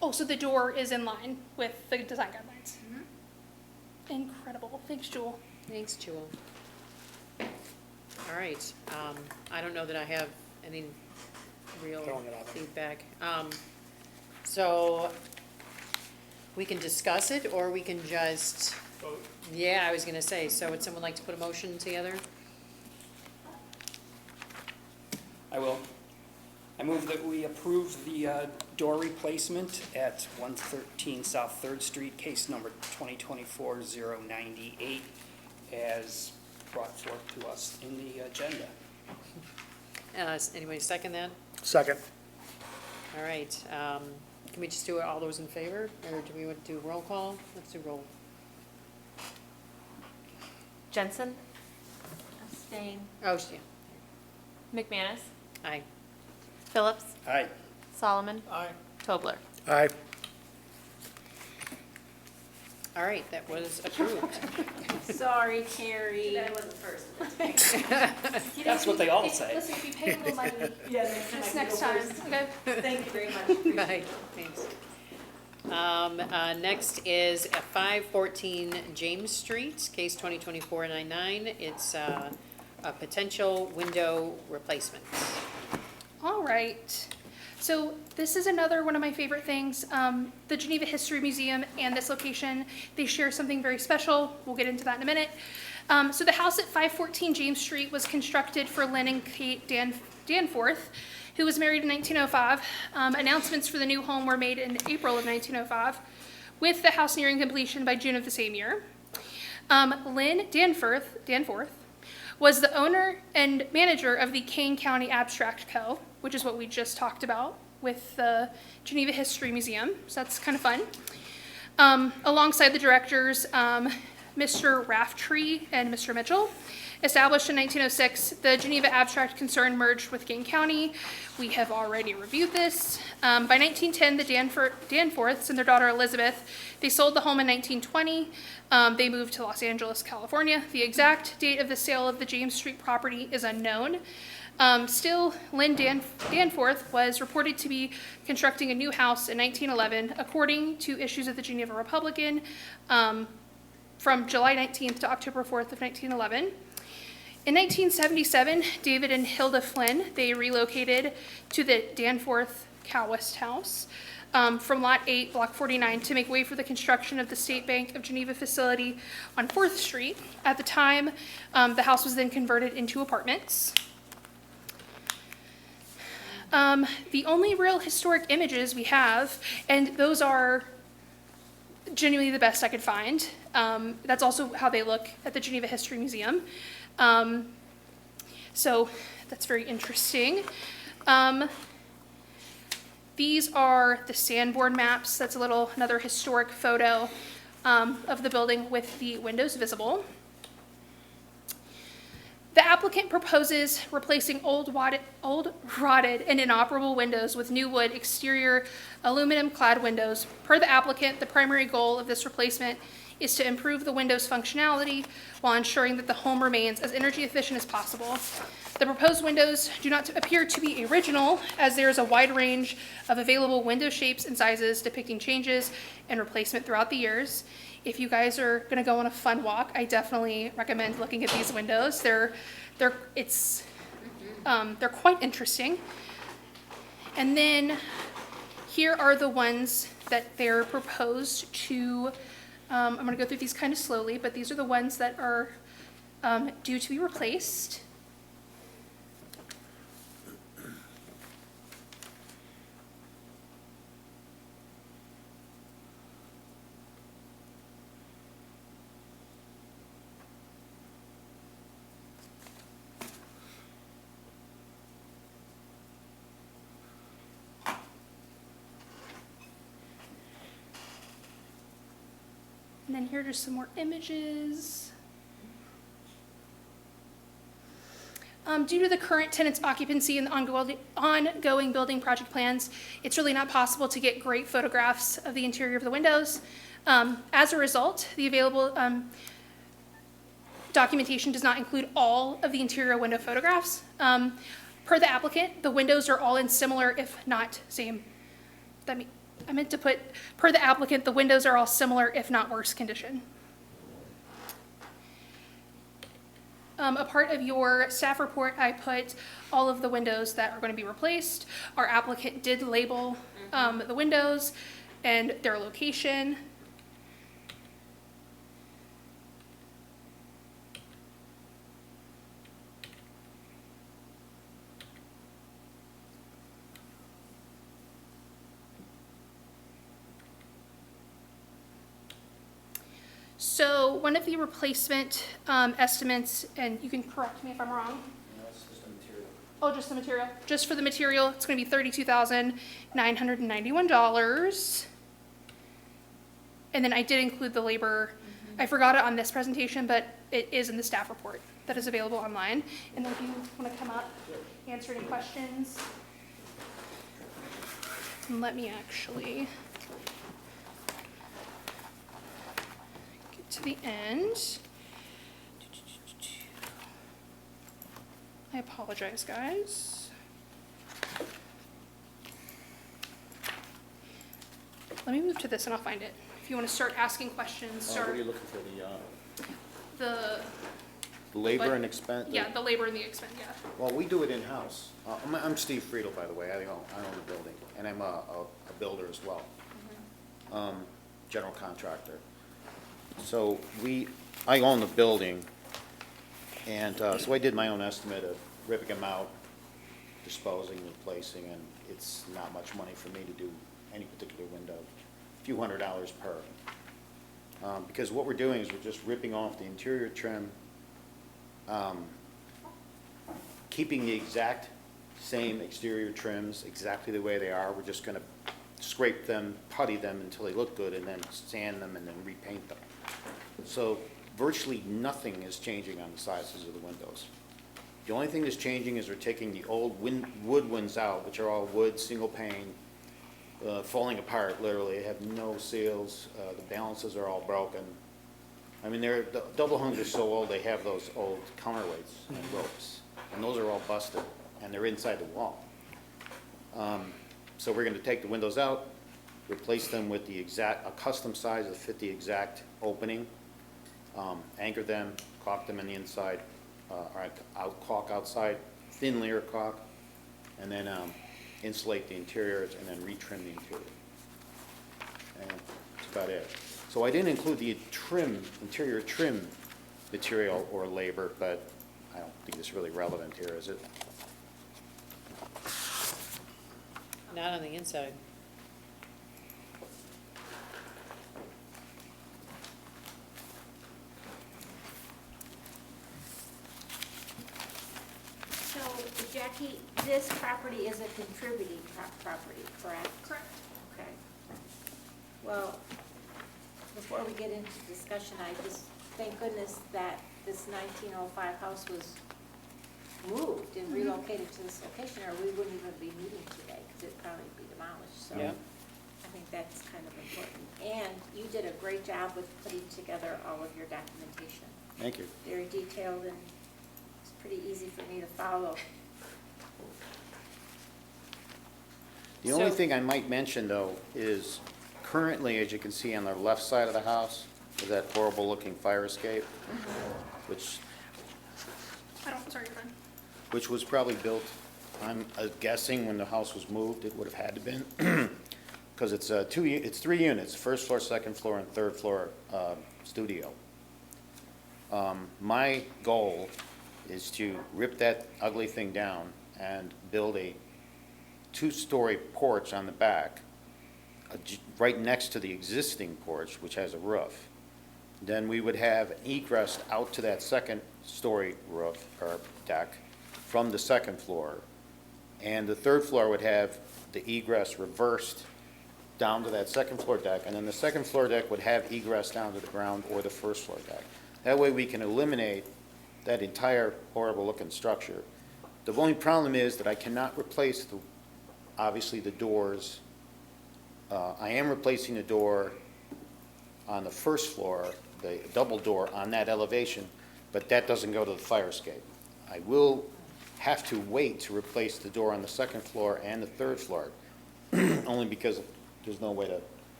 Oh, so the door is in line with the design guidelines. Incredible. Thanks, Jewel. Thanks, Jewel. All right, I don't know that I have any real Throwing it out there. feedback. So we can discuss it, or we can just, Vote. yeah, I was gonna say, so would someone like to put a motion together? I will. I move that we approve the door replacement at 113 South 3rd Street, case number 2024-098, as brought forth to us in the agenda. Anybody second that? Second. All right, can we just do it, all those in favor, or do we want to do roll call? Let's do roll. Jensen, Abstain. Oh, yeah, McManus, aye. Phillips, Aye. Solomon, Aye. Tobler. Aye. All right, that was approved. Sorry, Carrie. That's what they all say. Listen, if you pay a little money, just next time, okay? Thank you very much. Right, thanks. Next is at 514 James Street, case 2024-99. It's a potential window replacement. All right. So this is another one of my favorite things. The Geneva History Museum and this location, they share something very special. We'll get into that in a minute. So the house at 514 James Street was constructed for Lynn and Kate Danforth, who was married in 1905. Announcements for the new home were made in April of 1905, with the house nearing completion by June of the same year. Lynn Danforth was the owner and manager of the Kane County Abstract Co., which is what we just talked about with the Geneva History Museum, so that's kind of fun. Alongside the directors, Mr. Raftree and Mr. Mitchell. Established in 1906, the Geneva Abstract concern merged with Kane County. We have already reviewed this. By 1910, the Danforths and their daughter Elizabeth, they sold the home in 1920. They moved to Los Angeles, California. The exact date of the sale of the James Street property is unknown. Still, Lynn Danforth was reported to be constructing a new house in 1911, according to issues of the Geneva Republican, from July 19th to October 4th of 1911. In 1977, David and Hilda Flynn, they relocated to the Danforth Cow West House from Lot 8, Block 49, to make way for the construction of the State Bank of Geneva facility on 4th Street. At the time, the house was then converted into apartments. The only real historic images we have, and those are genuinely the best I could find. That's also how they look at the Geneva History Museum. So that's very interesting. These are the Sanborn maps. That's another historic photo of the building with the windows visible. The applicant proposes replacing old rotted and inoperable windows with new wood exterior aluminum-clad windows. Per the applicant, the primary goal of this replacement is to improve the window's functionality while ensuring that the home remains as energy efficient as possible. The proposed windows do not appear to be original, as there is a wide range of available window shapes and sizes depicting changes and replacement throughout the years. If you guys are going to go on a fun walk, I definitely recommend looking at these windows. They're quite interesting. And then here are the ones that they're proposed to. I'm going to go through these kind of slowly, but these are the ones that are due to be replaced. And then here are just some more images. Due to the current tenant's occupancy and the ongoing building project plans, it's really not possible to get great photographs of the interior of the windows. As a result, the available documentation does not include all of the interior window photographs. Per the applicant, the windows are all in similar, if not same. I meant to put, per the applicant, the windows are all similar, if not worse condition. A part of your staff report, I put all of the windows that are going to be replaced. Our applicant did label the windows and their location. So one of the replacement estimates, and you can correct me if I'm wrong. No, it's just the material. Oh, just the material. Just for the material, it's going to be $32,991. And then I did include the labor. I forgot it on this presentation, but it is in the staff report that is available online. And then if you want to come up, answer any questions. And let me actually to the end. I apologize, guys. Let me move to this and I'll find it. If you want to start asking questions, What are start you looking for, the Labor and expense? Yeah, the labor and the expense, yeah. Well, we do it in-house. I'm Steve Friedle, by the way. I own the building, and I'm a builder as well. General contractor. So I own the building, and so I did my own estimate of ripping them out, disposing, replacing, and it's not much money for me to do any particular window, a few $100s per. Because what we're doing is we're just ripping off the interior trim, keeping the exact same exterior trims exactly the way they are. We're just going to scrape them, putty them until they look good, and then sand them and then repaint them. So virtually nothing is changing on the sizes of the windows. The only thing that's changing is we're taking the old wood ones out, which are all wood, single pane, falling apart literally. They have no seals. The balances are all broken. I mean, the double hungs are so old, they have those old counterweights and ropes. And those are all busted, and they're inside the wall. So we're going to take the windows out, replace them with a custom size that fit the exact opening, anchor them, caulk them on the inside, caulk outside, thin layer caulk, and then insulate the interiors and then retrim the interior. And that's about it. So I didn't include the interior trim material or labor, but I don't think it's really relevant here, is it? Not on the inside. So, Jackie, this property is a contributing property, correct? Correct. Okay. Well, before we get into discussion, I just, thank goodness that this 1905 house was moved and relocated to this location, or we wouldn't even be meeting today, because it'd probably be demolished, so. Yeah. I think that's kind of important. And you did a great job with putting together all of your documentation. Thank you. Very detailed, and it's pretty easy for me to follow. The only So- thing I might mention, though, is currently, as you can see on the left side of the house, is that horrible-looking fire escape, which Sorry, you're fine. was probably built, I'm guessing, when the house was moved. It would have had to been, because it's 3 units, first floor, second floor, and third floor studio. My goal is to rip that ugly thing down and build a 2-story porch on the back, right next to the existing porch, which has a roof. Then we would have an egress out to that second-story roof or deck from the second floor. And the third floor would have the egress reversed down to that second floor deck, and then the second floor deck would have egress down to the ground or the first floor deck. That way we can eliminate that entire horrible-looking structure. The only problem is that I cannot replace obviously the doors. I am replacing the door on the first floor, the double door on that elevation, but that doesn't go to the fire escape. I will have to wait to replace the door on the second floor and the third floor, only because there's no way to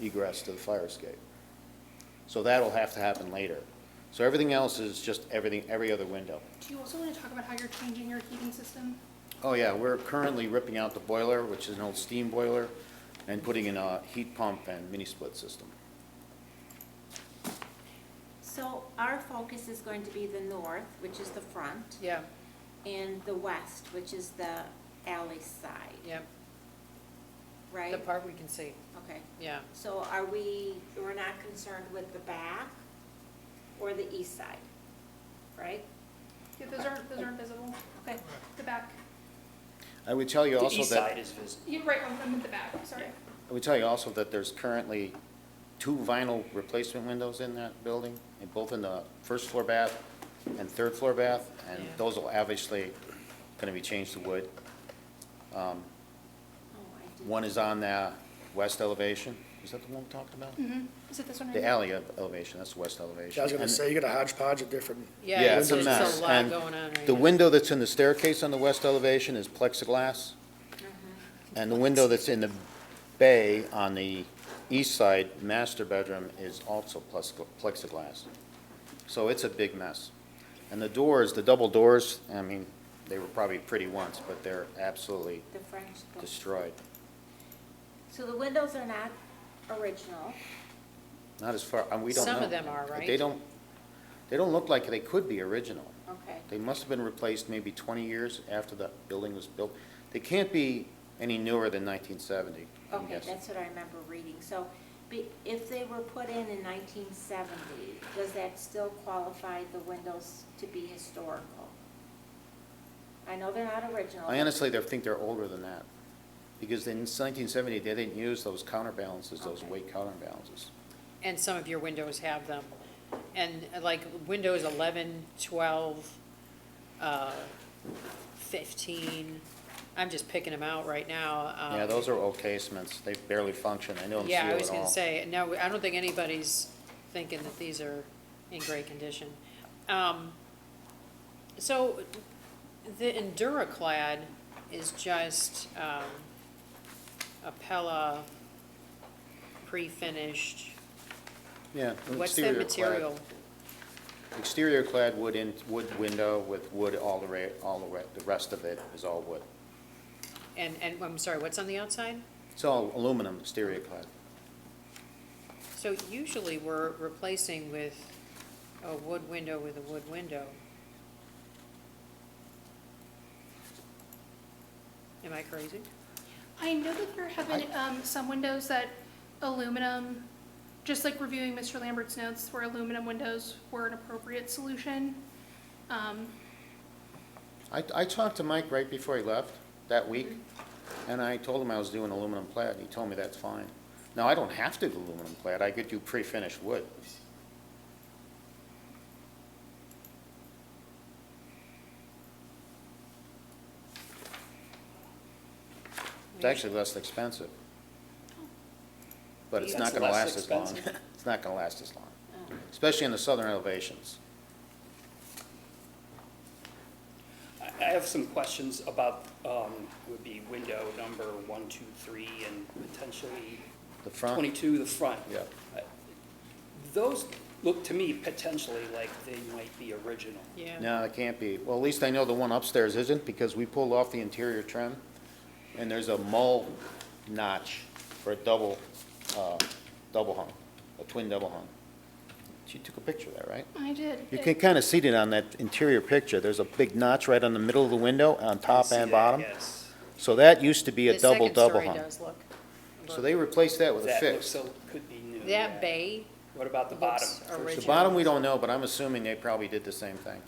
egress to the fire escape. So that'll have to happen later. So everything else is just every other window. Do you also want to talk about how you're changing your heating system? Oh, yeah, we're currently ripping out the boiler, which is an old steam boiler, and putting in a heat pump and mini-split system. So our focus is going to be the north, which is the front, Yeah, and the west, which is the alley side, yeah, right? the part we can see, Okay. yeah. So we're not concerned with the back or the east side, right? Yeah, those aren't visible. Okay. The back. I would tell you The also east that side is visible. You're right, I'm at the back, sorry. I would tell you also that there's currently 2 vinyl replacement windows in that building, and both in the first floor bath and third floor bath, and Yeah. those will obviously going to be changed to wood. Oh, I do. One is on the west elevation. Is that the one we talked about? Mm-hmm. Is it this one right The here? alley elevation, that's the west elevation. Yeah, I was gonna And say, you got a hodgepodge of different, Yeah, Yeah, it's it's a a mess. lot And going on right the now. window that's in the staircase on the west elevation is plexiglass. And the window that's in the bay on the east side, master bedroom, is also plexiglass. So it's a big mess. And the doors, the double doors, I mean, they were probably pretty once, but they're absolutely The French door. destroyed. So the windows are not original. Not as far, we don't know. Some of them are, right? They don't look like they could be original. Okay. They must have been replaced maybe 20 years after the building was built. They can't be any newer than 1970, I'm Okay, guessing. that's what I remember reading. So if they were put in 1970, does that still qualify the windows to be historical? I know they're not original. I honestly think they're older than that, because in 1970, they didn't use those counterbalances, those Okay. weight counterbalances. And some of your windows have them. And like Windows 11, 12, 15, I'm just picking them out right now. Yeah, those are old casements. They barely function. I don't see Yeah, I it was at all. gonna say, no, I don't think anybody's thinking that these are in great condition. So the Enduraclad is just, a Pella pre-finished. Yeah. What's that exterior clad. material? Exterior clad wood window with wood the rest of it is all wood. And, I'm sorry, what's on the outside? It's all aluminum exterior clad. So usually we're replacing with a wood window with a wood window. Am I crazy? I know that there have been some windows that aluminum, just like reviewing Mr. Lambert's notes, where aluminum windows were an appropriate solution. I talked to Mike right before he left that week, and I told him I was doing aluminum clad, and he told me that's fine. Now, I don't have to do aluminum clad, I could do pre-finished wood. It's actually less expensive. But it's That's not gonna less last as long. expensive? It's not gonna last as long, especially in the southern elevations. I have some questions about, would be window number 1, 2, 3, and potentially The front? 22, the front. Yeah. Those look to me potentially like they might be original. Yeah. No, it can't be. Well, at least I know the one upstairs isn't, because we pulled off the interior trim, and there's a mull notch for a double hung, a twin double hung. You took a picture of that, right? I did. You can kind of see it on that interior picture. There's a big notch right on the middle of the window, on top See and that, bottom. yes. So that used to be a The double second story hung. does look. So they replaced that with a That looks fix. so, could be new. yeah. That bay What about the bottom? looks First- original. The bottom, we don't know, but I'm assuming they probably did the same thing.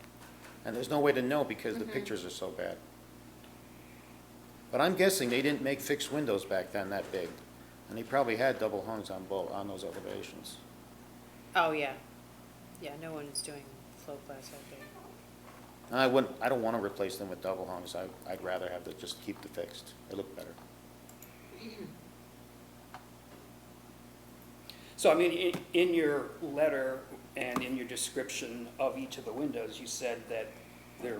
And there's no way to know because Mm-hmm. the pictures are so bad. But I'm guessing they didn't make fixed windows back then that big. And they probably had double hungs on those elevations. Oh, yeah. Yeah, no one's doing float glass that big. And I don't want to replace them with double hungs. I'd rather have to just keep the fixed. They look better. So, I mean, in your letter and in your description of each of the windows, you said that they're,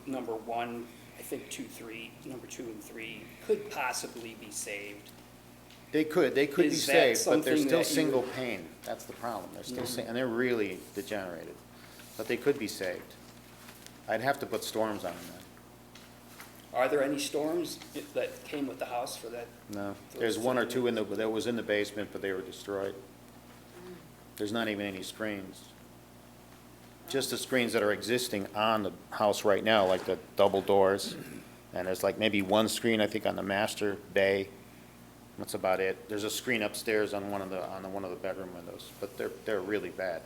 number 1, I think 2, 3, number 2 and 3 could possibly be saved. They could be Is that saved, but they're something still that you- single pane. That's the problem. They're still, and they're really degenerated. But they could be saved. I'd have to put storms on them Are there any storms that came with the house for that? then. No, Those there's one or three two that was in the basement, but they were destroyed. There's not even any screens. Just the screens that are existing on the house right now, like the double doors. And there's like maybe one screen, I think, on the master bay. That's about it. There's a screen upstairs on one of the bedroom windows, but they're really bad.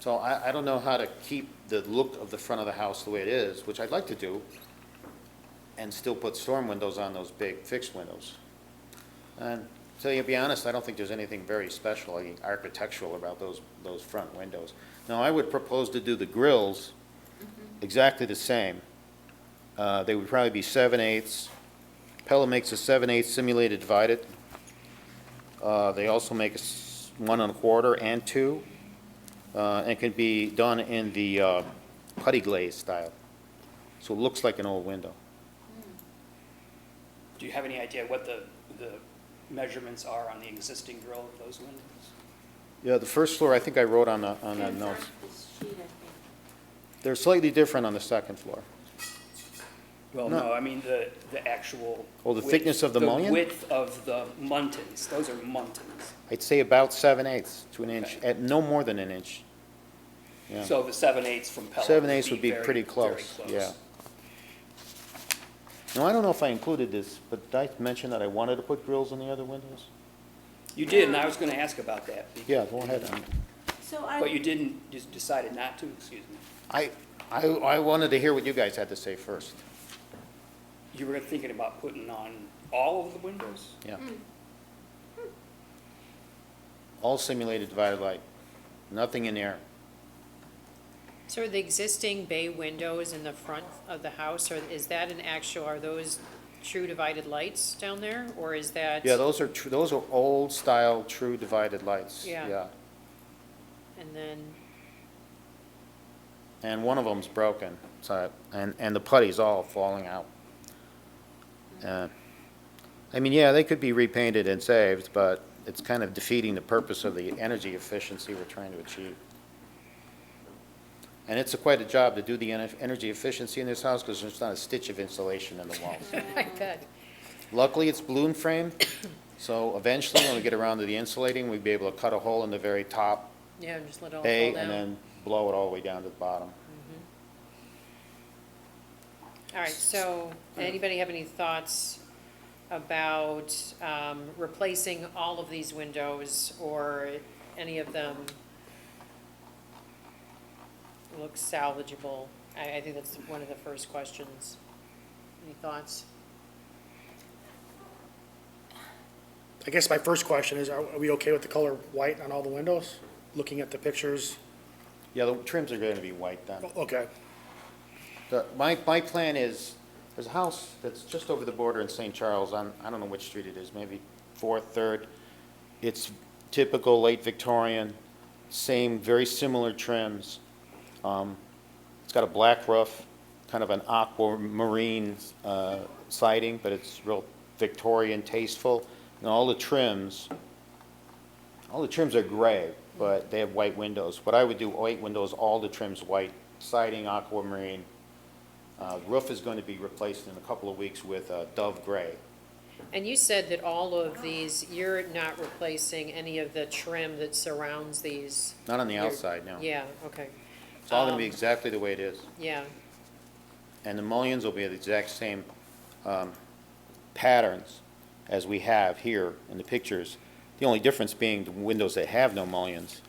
So I don't know how to keep the look of the front of the house the way it is, which I'd like to do, and still put storm windows on those big fixed windows. And to be honest, I don't think there's anything very special, architectural about those front windows. Now, I would propose to do the grills exactly the same. They would probably be 7/8. Pella makes a 7/8 simulated divided. They also make a 1 1/4 and 2, and can be done in the putty glaze style. So it looks like an old window. Do you have any idea what the measurements are on the existing grill of those windows? Yeah, the first floor, I think I wrote on the Depends on notes. this sheet, I think. They're slightly different on the second floor. Well, No. no, I mean the actual. Oh, the thickness of the mullion? The width of the muntins, those are muntins. I'd say about 7/8 to an inch, Okay. at no more than an inch. Yeah. So the 7/8 from Pella. 7/8 would be very, pretty very close, yeah. Now, I don't know if I included this, but did I mention that I wanted to put grills in the other windows? You did, and I was gonna ask about that. Yeah, go ahead. So But you didn't, you decided not to, excuse me. I wanted to hear what you guys had to say first. You were thinking about putting on all of the windows? Yeah. All simulated divided light, nothing in there. So are the existing bay windows in the front of the house, or is that an actual, are those true divided lights down there, or is that? Yeah, those are old style, true divided lights. Yeah. And then, And one of them's broken, so, and the putty's all falling out. I mean, yeah, they could be repainted and saved, but it's kind of defeating the purpose of the energy efficiency we're trying to achieve. And it's quite a job to do the energy efficiency in this house, because there's not a stitch of insulation in the walls. I bet. Luckily, it's balloon frame, so eventually, when we get around to the insulating, we'd be able to cut a hole in the very top Yeah, just let it all fall bay, down. and then blow it all the way down to the bottom. All right, so, anybody have any thoughts about replacing all of these windows, or any of them look salvageable? I think that's one of the first questions. Any thoughts? I guess my first question is, are we okay with the color white on all the windows? Looking at the pictures? Yeah, the trims are going to be white then. Okay. My plan is, there's a house that's just over the border in St. Charles on, I don't know which street it is, maybe 4th, 3rd. It's typical late Victorian, same, very similar trims. It's got a black roof, kind of an aquamarine siding, but it's real Victorian, tasteful. And all the trims are gray, but they have white windows. What I would do, white windows, all the trims white, siding aquamarine. Roof is going to be replaced in a couple of weeks with dove gray. And you said that all of these, you're not replacing any of the trim that surrounds these? Not on the You're- outside, no. Yeah, okay. It's all going to be exactly the way it is. Yeah, And the mullions will be the exact same patterns as we have here in the pictures. The only difference being the windows that have no mullions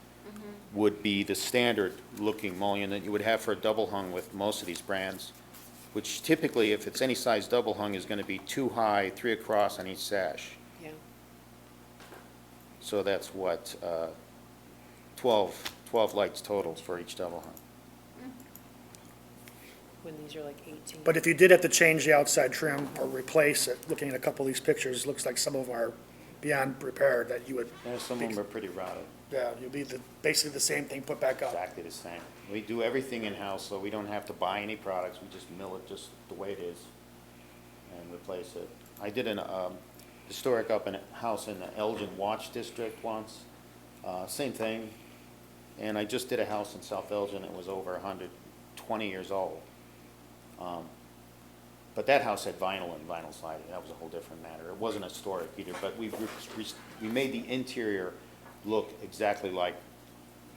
would be the standard looking mullion that you would have for a double hung with most of these brands, which typically, if it's any size double hung, is going to be 2 high, 3 across on each sash. yeah. So that's what, 12 lights total for each double hung. When these are like 18. But if you did have to change the outside trim or replace it, looking at a couple of these pictures, looks like some of them are beyond repair, that you would, And some of them are pretty rotted, yeah, you'd be basically the same thing put back up. exactly the same. We do everything in-house, so we don't have to buy any products, we just mill it just the way it is and replace it. I did an historic up in a house in the Elgin Watch District once, same thing. And I just did a house in South Elgin, it was over 120 years old. But that house had vinyl and vinyl siding, that was a whole different matter. It wasn't historic either, but we made the interior look exactly like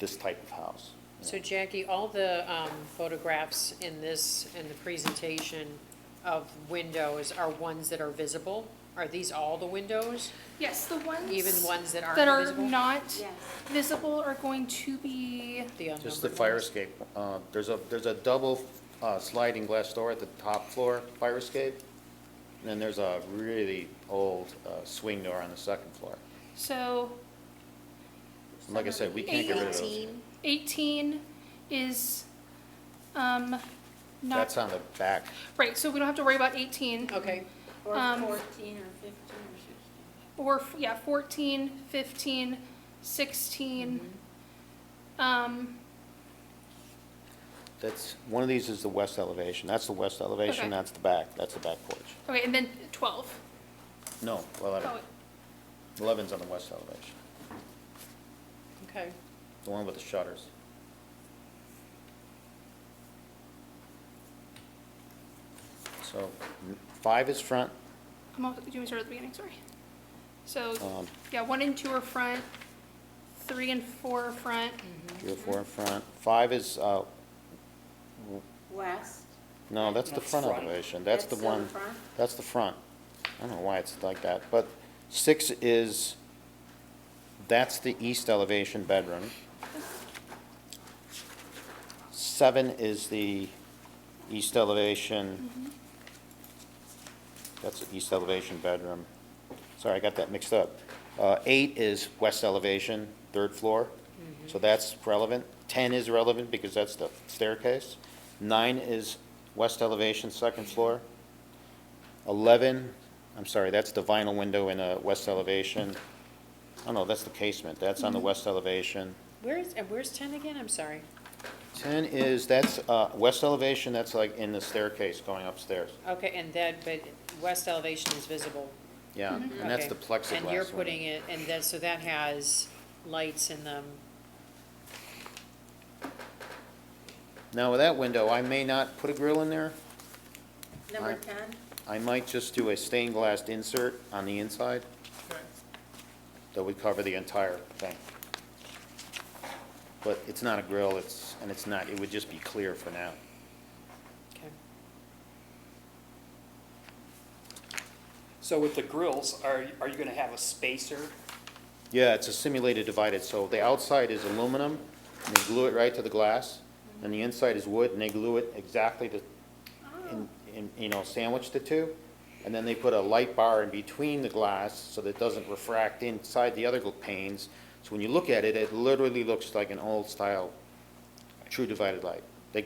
this type of house. So Jackie, all the photographs in this, in the presentation of windows are ones that are visible? Are these all the windows? Yes, the ones. Even ones that aren't that are visible? not Yes. visible are going to be, The Just the unnumbered fire ones? escape. There's a double sliding glass door at the top floor, fire escape. And then there's a really old swing door on the second floor. so And like I said, we can't get rid of those. 18 is, not, That's on the back. right, so we don't have to worry about 18. Okay, Or 14 or 15 or 16. Or, yeah, 14, 15, 16. That's, one of these is the west elevation. That's the west elevation, Okay. that's the back. That's the back porch. Okay, and then 12. No, 11. Oh, 11's on the west elevation. Okay. the one with the shutters. So 5 is front, Do you want me to start at the beginning? Sorry. So, Um, yeah, 1 and 2 are front, 3 and 4 are front. 3 or 4 in front. 5 is, West. no, that's the That's front front. elevation. That's the still one, front? that's the front. I don't know why it's like that, but 6 is, that's the east elevation bedroom. 7 is the east elevation, that's the east elevation bedroom. Sorry, I got that mixed up. 8 is west elevation, 3rd floor, so that's relevant. 10 is relevant because that's the staircase. 9 is west elevation, 2nd floor. 11, I'm sorry, that's the vinyl window in a west elevation. Oh, no, that's the casement, that's on the west elevation. Where's 10 again? I'm sorry. 10 is, that's west elevation, that's like in the staircase going upstairs. Okay, but west elevation is visible. Yeah, and that's Okay. the plexiglass And you're one. putting it, so that has lights in them. Now, with that window, I may not put a grill in there. Number I- 10? I might just do a stained glass insert on the inside Okay. that would cover the entire thing. But it's not a grill, it would just be clear for now. Okay. So with the grills, are you gonna have a spacer? Yeah, it's a simulated divided, so the outside is aluminum, and they glue it right to the glass, and the inside is wood, and they glue it exactly to, sandwich the two, and then they put a light bar in between the glass so that it doesn't refract inside the other panes. So when you look at it, it literally looks like an old-style true divided light.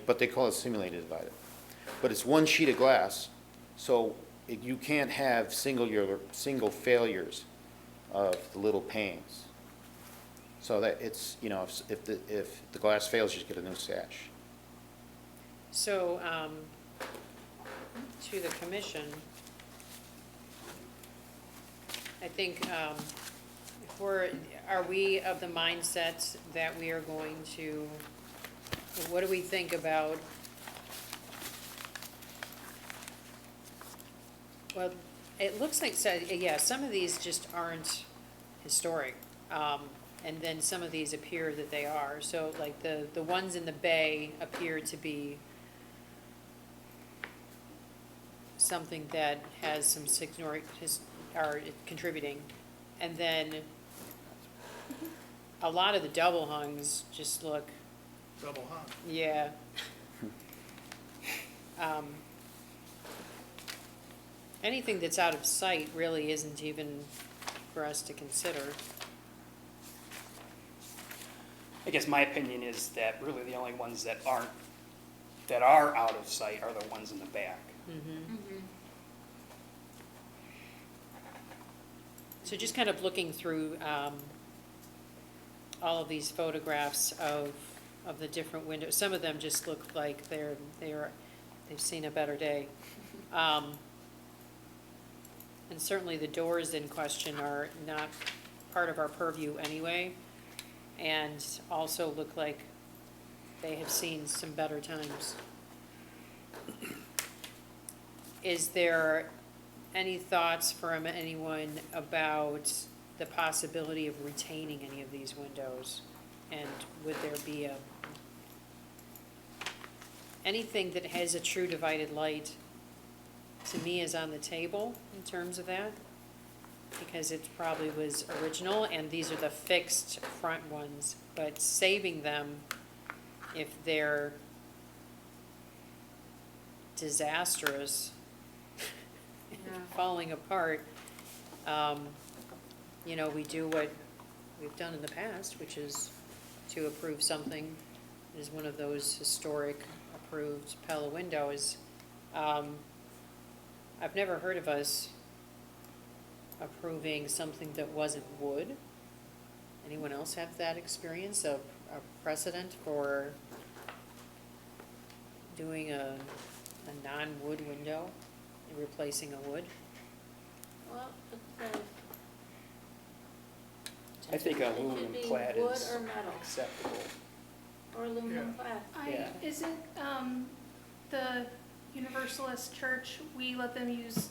But they call it simulated divided. But it's one sheet of glass, so you can't have single failures of the little panes. So that it's, if the glass fails, you just get a new sash. So, to the commission, I think, are we of the mindset that we are going to, what do we think about, well, it looks like, some of these just aren't historic. And then some of these appear that they are. So like the ones in the bay appear to be something that has some are contributing. And then a lot of the double hungs just look, Double hung. yeah. Anything that's out of sight really isn't even for us to consider. I guess my opinion is that really the only ones that are out of sight are the ones in the back. So just kind of looking through all of these photographs of the different windows, some of them just look like they've seen a better day. And certainly the doors in question are not part of our purview anyway, and also look like they have seen some better times. Is there any thoughts from anyone about the possibility of retaining any of these windows? And would there be anything that has a true divided light, to me, is on the table in terms of that? Because it probably was original, and these are the fixed front ones, but saving them if they're disastrous, falling apart, we do what we've done in the past, which is to approve something that is one of those historic approved Pella windows. I've never heard of us approving something that wasn't wood. Anyone else have that experience, a precedent for doing a non-wood window and replacing a wood? Well, I think It aluminum could be clad wood is or metal, acceptable. or aluminum clad. Yeah. Isn't, the Universalist Church, we let them use,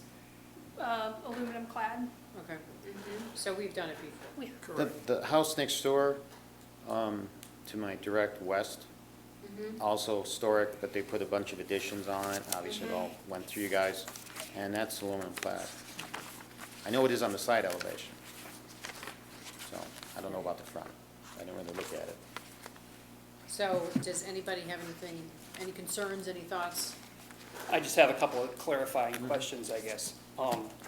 aluminum clad? Okay. So we've done it before. Correct. The house next door, to my direct west, also historic, but they put a bunch of additions on it, obviously it all went through you guys, and that's aluminum clad. I know it is on the side elevation, so I don't know about the front, I didn't really look at it. So does anybody have anything, any concerns, any thoughts? I just have a couple of clarifying questions, I guess.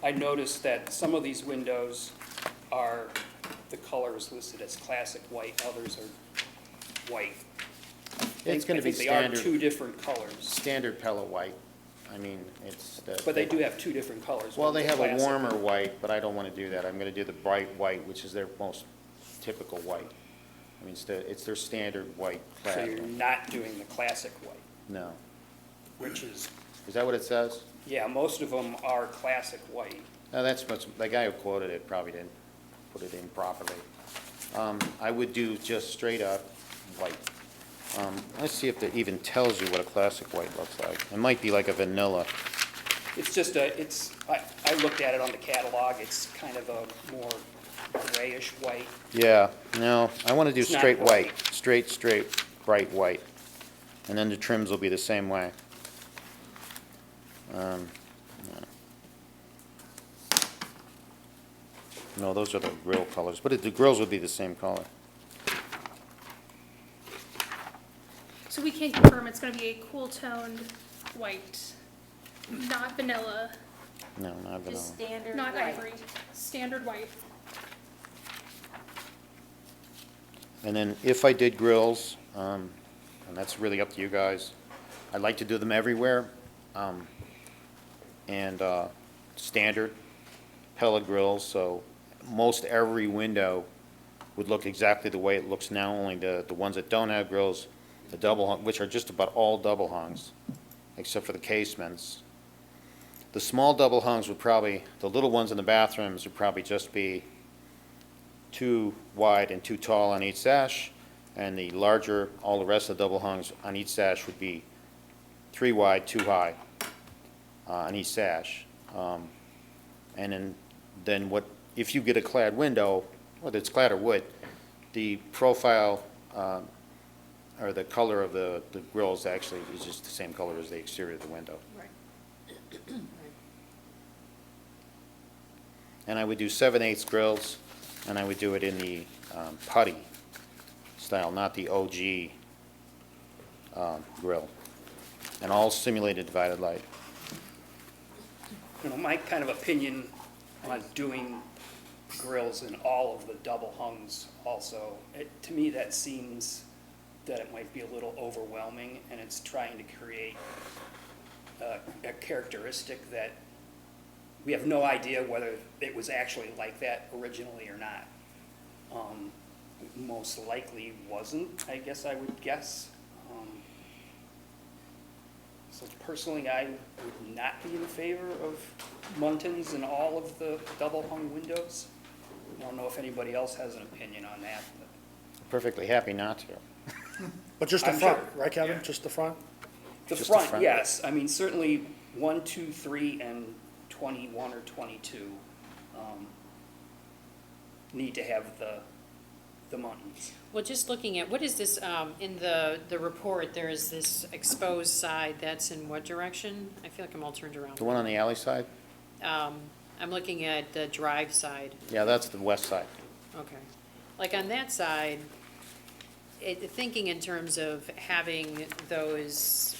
I noticed that some of these windows are, the colors listed as classic white, others are white. It's gonna I be think they are standard, two different colors, standard pellet white, I mean, it's the. but they do have two different colors. Well, they One's have a classic. warmer white, but I don't want to do that. I'm going to do the bright white, which is their most typical white. I mean, it's their standard white So clad you're one. not doing the classic white, No. which is, Is that what it says? yeah, most of them are classic white. No, that's what's, the guy who quoted it probably didn't put it in properly. I would do just straight up white. Let's see if it even tells you what a classic white looks like. It might be like a vanilla. It's just I looked at it on the catalog, it's kind of a more grayish white. Yeah, no, I want to do It's not straight white. white, straight, bright white. And then the trims will be the same way. No. No, those are the grill colors, but the grills would be the same color. So we can confirm it's gonna be a cool toned white, not vanilla, No, not vanilla. Just standard not white. ivory, standard white. And then if I did grills, and that's really up to you guys, I'd like to do them everywhere. And standard pellet grills, so most every window would look exactly the way it looks now, only the ones that don't have grills, the double hung, which are just about all double hungs, except for the casements. The small double hungs would probably, the little ones in the bathrooms would probably just be too wide and too tall on each sash, and the larger, all the rest of the double hungs on each sash would be 3 wide, 2 high on each sash. And then what, if you get a clad window, whether it's clad or wood, the profile or the color of the grills actually is just the same color as the exterior of the window. Right. And I would do 7/8 grills, and I would do it in the putty style, not the OG grill. And all simulated divided light. You know, my kind of opinion on doing grills in all of the double hungs also, to me, that seems that it might be a little overwhelming, and it's trying to create a characteristic that we have no idea whether it was actually like that originally or not. Most likely wasn't, I guess I would guess. So personally, I would not be in favor of muntins in all of the double hung windows. I don't know if anybody else has an opinion on that, but Perfectly happy not to. But just the I'm front, sure. right, Kevin? Just the front? the Just the front, front. yes. I mean, certainly 1, 2, 3, and 21 or 22 need to have the muntins. Well, just looking at, what is this, in the report, there is this exposed side, that's in what direction? I feel like I'm all turned around. The one on the alley side? I'm looking at the drive side, Yeah, that's the west side. okay. Like on that side, thinking in terms of having those,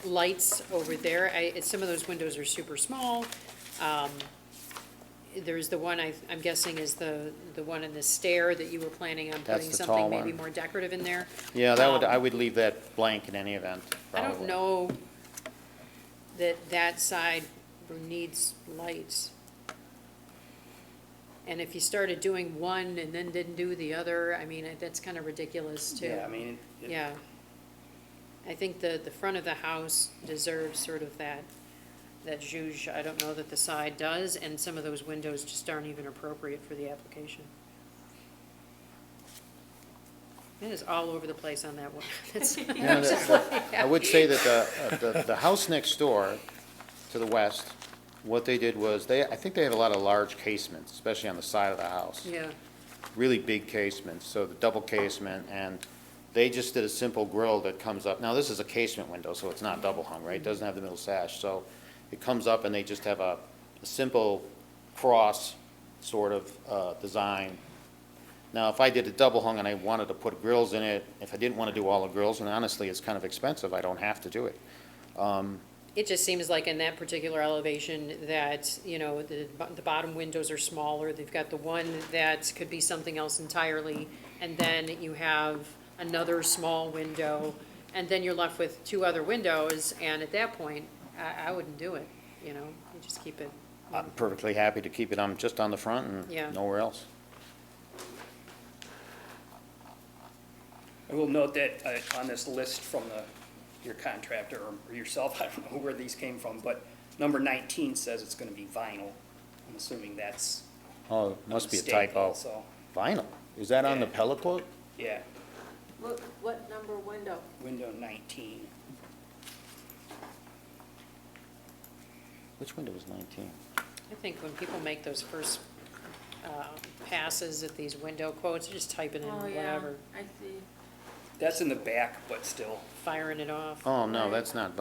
lights over there, some of those windows are super small. There's the one I'm guessing is the one in the stair that you were planning on That's putting the something tall maybe one. more decorative in there. Yeah, I Um, would leave that blank in any event, I don't probably. know that side needs lights. And if you started doing one and then didn't do the other, I mean, that's kind of ridiculous too. Yeah, I mean, Yeah. I think the front of the house deserves sort of that zhuzh. I don't know that the side does, and some of those windows just aren't even appropriate for the application. It is all over the place on that one. It's- You know, I would say that the house next door to the west, what they did was, I think they have a lot of large casements, especially on the side of the house. Yeah, Really big casements, so the double casement, and they just did a simple grill that comes up. Now, this is a casement window, so it's not double hung, right? It doesn't have the middle sash, so it comes up and they just have a simple cross sort of design. Now, if I did a double hung and I wanted to put grills in it, if I didn't want to do all the grills, and honestly, it's kind of expensive, I don't have to do it. it just seems like in that particular elevation that, you know, the bottom windows are smaller. They've got the one that could be something else entirely, and then you have another small window, and then you're left with two other windows, and at that point, I wouldn't do it, you know? You just keep it, I'm perfectly happy to keep it on, just on the front Yeah. and nowhere else. I will note that on this list from your contractor or yourself, I don't know where these came from, but number 19 says it's going to be vinyl. I'm assuming that's Oh, must be a mistake typo. also. Vinyl, is that on the Yeah. pellet quote? Yeah, What number window? window 19. Which window was 19? I think when people make those first passes at these window quotes, just type it in Oh, yeah, whatever, I see. That's in the back, but still. firing it off. Oh, no, that's not,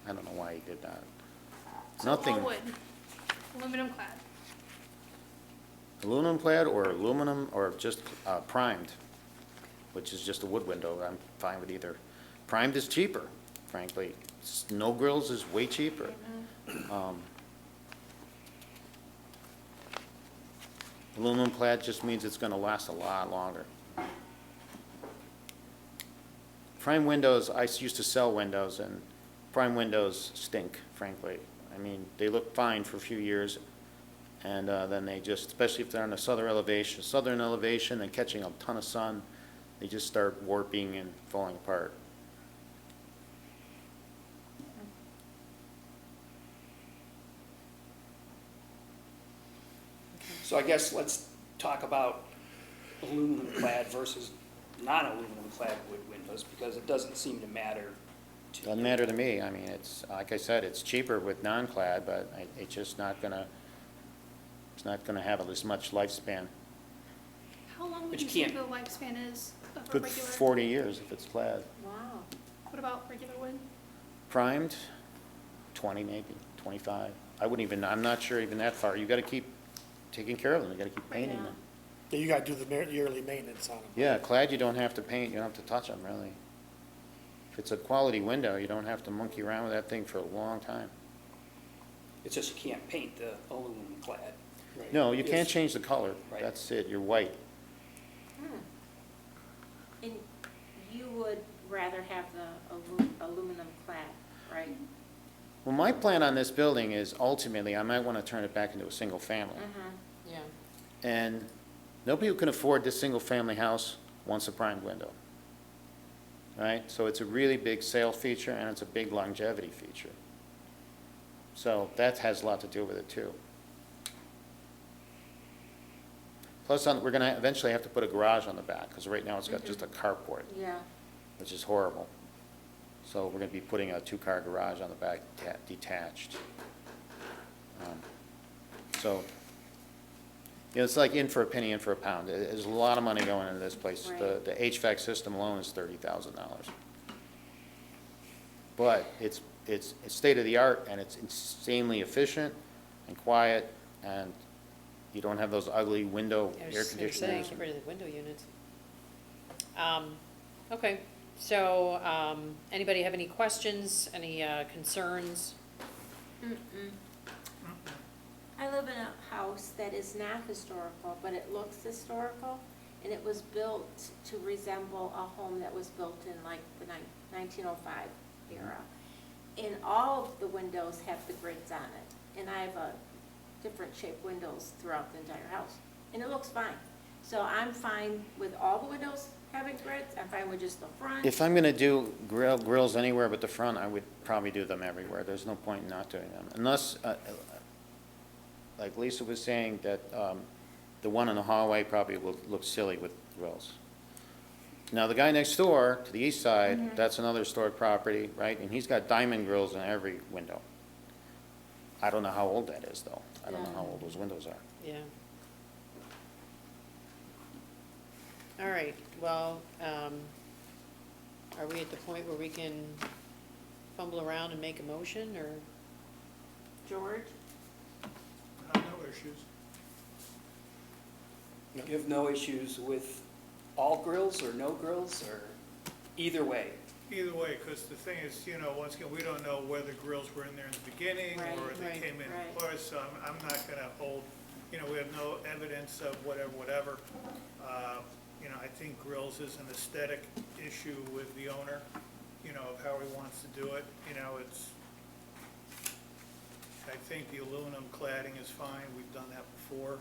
I don't know why he did that. So all Nothing, wood, aluminum clad. aluminum clad or aluminum or just primed, which is just a wood window, I'm fine with either. Primed is cheaper, frankly. No grills is way cheaper. Aluminum clad just means it's gonna last a lot longer. Prime windows, I used to sell windows, and prime windows stink, frankly. I mean, they look fine for a few years, and then they just, especially if they're on a southern elevation, and catching a ton of sun, they just start warping and falling apart. So I guess let's talk about aluminum clad versus non-aluminum clad wood windows, because it doesn't seem to matter to Doesn't you. matter to me, I mean, it's, like I said, it's cheaper with non-clad, but it's just not gonna, it's not gonna have as much lifespan. How long would But you you say can't- the lifespan is of a Good regular? 40 years if it's clad. Wow. What about regular wood? Primed, 20 maybe, 25. I wouldn't even, I'm not sure even that far. You gotta keep taking care of them, you gotta keep painting Yeah. them. Yeah, you gotta do the yearly maintenance on them. Yeah, clad, you don't have to paint, you don't have to touch them, really. If it's a quality window, you don't have to monkey around with that thing for a long time. It's just you can't paint the aluminum clad. No, you can't If- change the color, Right. that's it, you're white. And you would rather have the aluminum clad, right? Well, my plan on this building is ultimately, I might wanna turn it back into a single family. Yeah. And nobody who can afford this single-family house wants a primed window. Right? So it's a really big sale feature, and it's a big longevity feature. So that has a lot to do with it, too. Plus, we're gonna eventually have to put a garage on the back, because right now it's got just a carport, Yeah. which is horrible. So we're gonna be putting a two-car garage on the back, detached. So, you know, it's like in for a penny, in for a pound. There's a lot of money going into this place. Right. The HVAC system alone is $30,000. But it's state-of-the-art, and it's insanely efficient and quiet, and you don't have those ugly window I was air just gonna say, conditioners. get rid of the window units. Okay, so, anybody have any questions, any concerns? I live in a house that is not historical, but it looks historical, and it was built to resemble a home that was built in like the 1905 era. And all of the windows have the grids on it, and I have different shaped windows throughout the entire house, and it looks fine. So I'm fine with all the windows having grids, I'm fine with just the front. If I'm gonna do grills anywhere but the front, I would probably do them everywhere. There's no point in not doing them. Unless, like Lisa was saying, that the one in the hallway probably will look silly with grills. Now, the guy next door to the east side, that's another historic property, right? And he's got diamond grills in every window. I don't know how old that is, though. I don't know how old those windows are. Yeah. All right, well, are we at the point where we can fumble around and make a motion, or? George? No issues. You have no issues with all grills or no grills, or either way? Either way, because the thing is, you know, once again, we don't know whether grills were in there in the beginning or Right, they right, came in right. first, so I'm not gonna hold, you know, we have no evidence of whatever. You know, I think grills is an aesthetic issue with the owner, you know, of how he wants to do it. You know, I think the aluminum cladding is fine, we've done that before.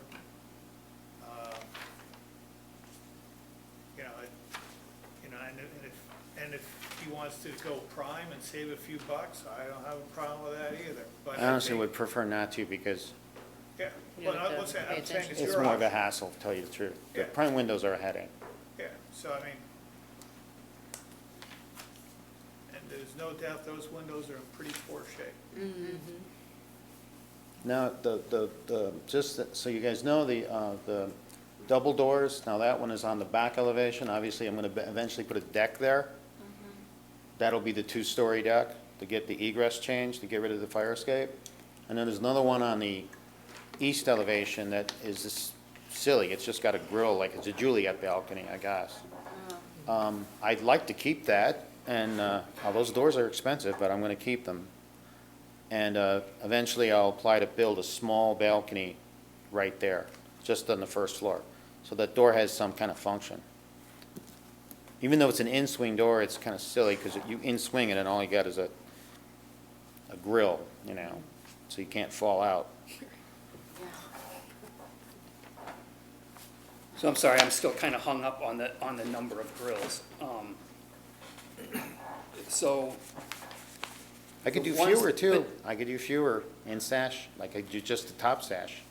And if he wants to go prime and save a few bucks, I don't have a problem with that either. But I honestly would prefer not to because Yeah, You well, don't have to I'm saying pay it's attention. it's your more of a option. hassle, to tell you the truth. The Yeah. prime windows are a headache. Yeah, so I mean, and there's no doubt those windows are in pretty poor shape. Now, just so you guys know, the double doors, now that one is on the back elevation. Obviously, I'm gonna eventually put a deck there. That'll be the two-story deck to get the egress changed, to get rid of the fire escape. And then there's another one on the east elevation that is just silly. It's just got a grill, like it's a Juliet balcony, I guess. I'd like to keep that, and those doors are expensive, but I'm gonna keep them. And eventually I'll apply to build a small balcony right there, just on the first floor. So that door has some kind of function. Even though it's an in-swing door, it's kind of silly, because you in-swing it and all you got is a grill, you know, so you can't fall out. So I'm sorry, I'm still kind of hung up on the number of grills. So, I could do The ones- fewer too. I could do fewer in sash, like I do just the top sash.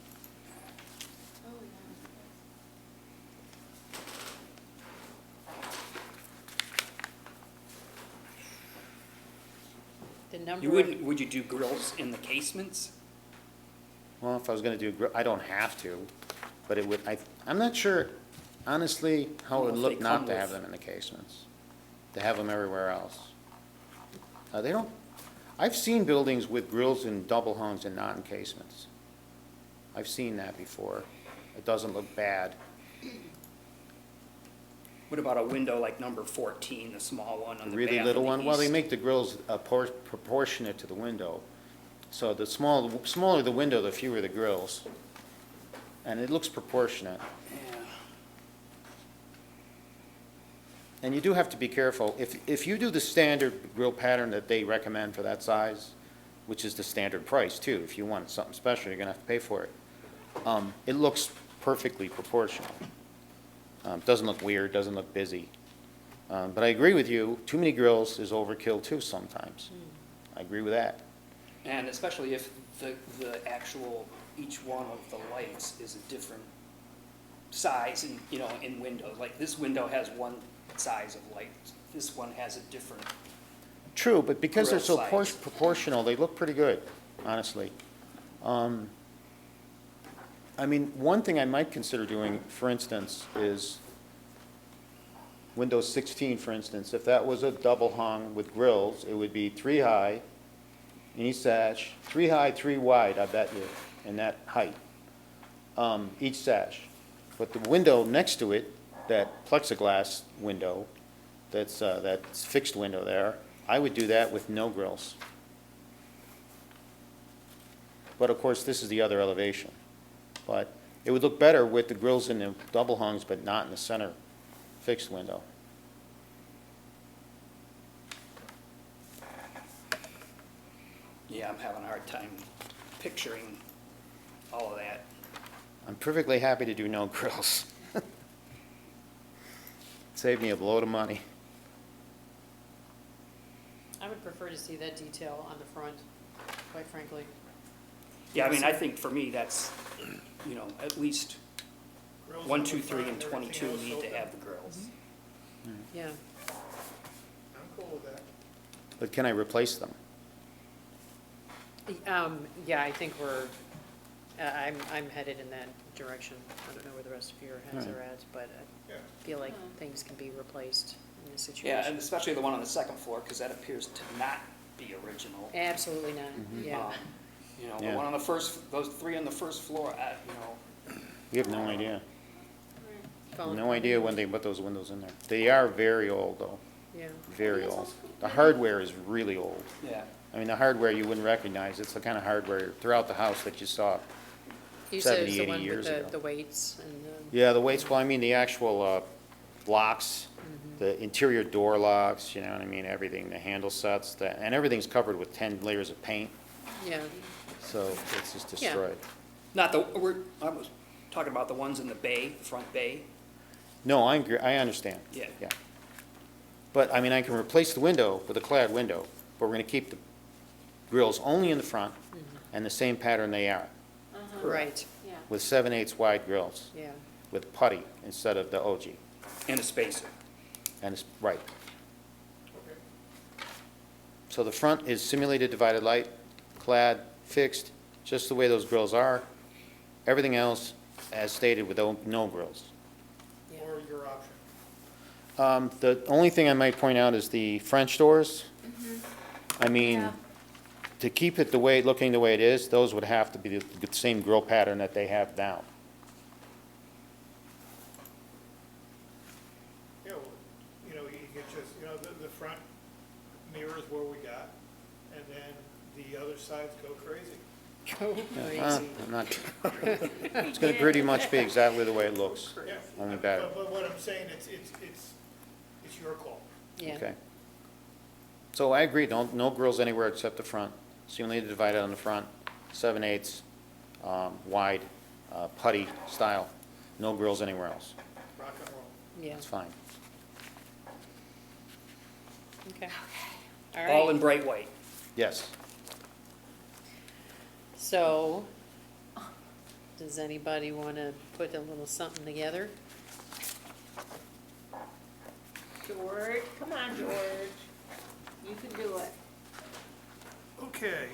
The number you of, wouldn't, would you do grills in the casements? Well, if I was gonna do, I don't have to, but it would, I'm not sure, honestly, how it would Well, if look they not come to with- have them in the casements. To have them everywhere else. They don't, I've seen buildings with grills and double hungs and not in casements. I've seen that before. It doesn't look bad. What about a window like number 14, the small one on The the really back little of one, the well, they east? make the grills proportionate to the window. So the smaller the window, the fewer the grills. And it looks proportionate. Yeah. And you do have to be careful. If you do the standard grill pattern that they recommend for that size, which is the standard price too, if you want something special, you're gonna have to pay for it. It looks perfectly proportional. Doesn't look weird, doesn't look busy. But I agree with you, too many grills is overkill too sometimes. I agree with that. And especially if the actual, each one of the lights is a different size in, you know, in windows. Like this window has one size of light, this one has a different. True, but because they're so Grill size. proportional, they look pretty good, honestly. I mean, one thing I might consider doing, for instance, is Windows 16, for instance, if that was a double hung with grills, it would be 3 high in each sash, 3 high, 3 wide, I bet you, in that height, each sash. But the window next to it, that plexiglass window, that's fixed window there, I would do that with no grills. But of course, this is the other elevation. But it would look better with the grills in the double hungs, but not in the center fixed window. Yeah, I'm having a hard time picturing all of that. I'm perfectly happy to do no grills. Save me a load of money. I would prefer to see that detail on the front, quite frankly. Yeah, I mean, I think for me, that's, you know, at least Grills 1, on the 2, 3, front, and everything 22 else need to open. have the grills. Yeah. I'm cool with that. But can I replace them? Yeah, I think we're, I'm headed in that direction. I don't know where the rest of your heads Alright. are at, but Yeah. I feel like things can be replaced in this Yeah, situation. and especially the one on the second floor, because that appears to not be original. Absolutely not, yeah. You know, Yeah. the one on the first, those three on the first floor, you know, We have no idea. Phone. No idea when they put those windows in there. They are very old, though, Yeah, very old. The hardware is really old. yeah. I mean, the hardware you wouldn't recognize. It's the kind of hardware throughout the house that you saw. you said 70, it's the 80 one with years ago. the weights and, Yeah, the weights, well, I mean, the actual locks, the interior door locks, you know what I mean, everything, the handle sets, and everything's covered with 10 layers of paint, yeah, so it's just Yeah. destroyed. Not I was talking about the ones in the bay, the front bay. No, I understand. Yeah. Yeah. But, I mean, I can replace the window with a clad window, but we're gonna keep the grills only in the front and the same pattern they are, right, Yeah. with 7/8 wide grills, yeah. with putty instead of the OG. And a spacer. And it's, right. Okay. So the front is simulated divided light, clad, fixed, just the way those grills are. Everything else, as stated, with no grills. Or your option. The only thing I might point out is the French doors. I mean, Yeah. to keep it looking the way it is, those would have to be the same grill pattern that they have now. Yeah, well, you know, you get just, you know, the front mirrors where we got, and then the other sides go crazy. Go crazy. I'm not, it's gonna pretty much be exactly the way it looks, Yeah. only better. But what I'm saying, it's your call. Yeah, Okay. So I agree, no grills anywhere except the front, simulated divided on the front, 7/8 wide, putty style, no grills anywhere else. Rock and roll. yeah, That's fine. okay. All All right, in bright white. Yes. so, does anybody want to put a little something together? George, come on, George. You can do it. Okay.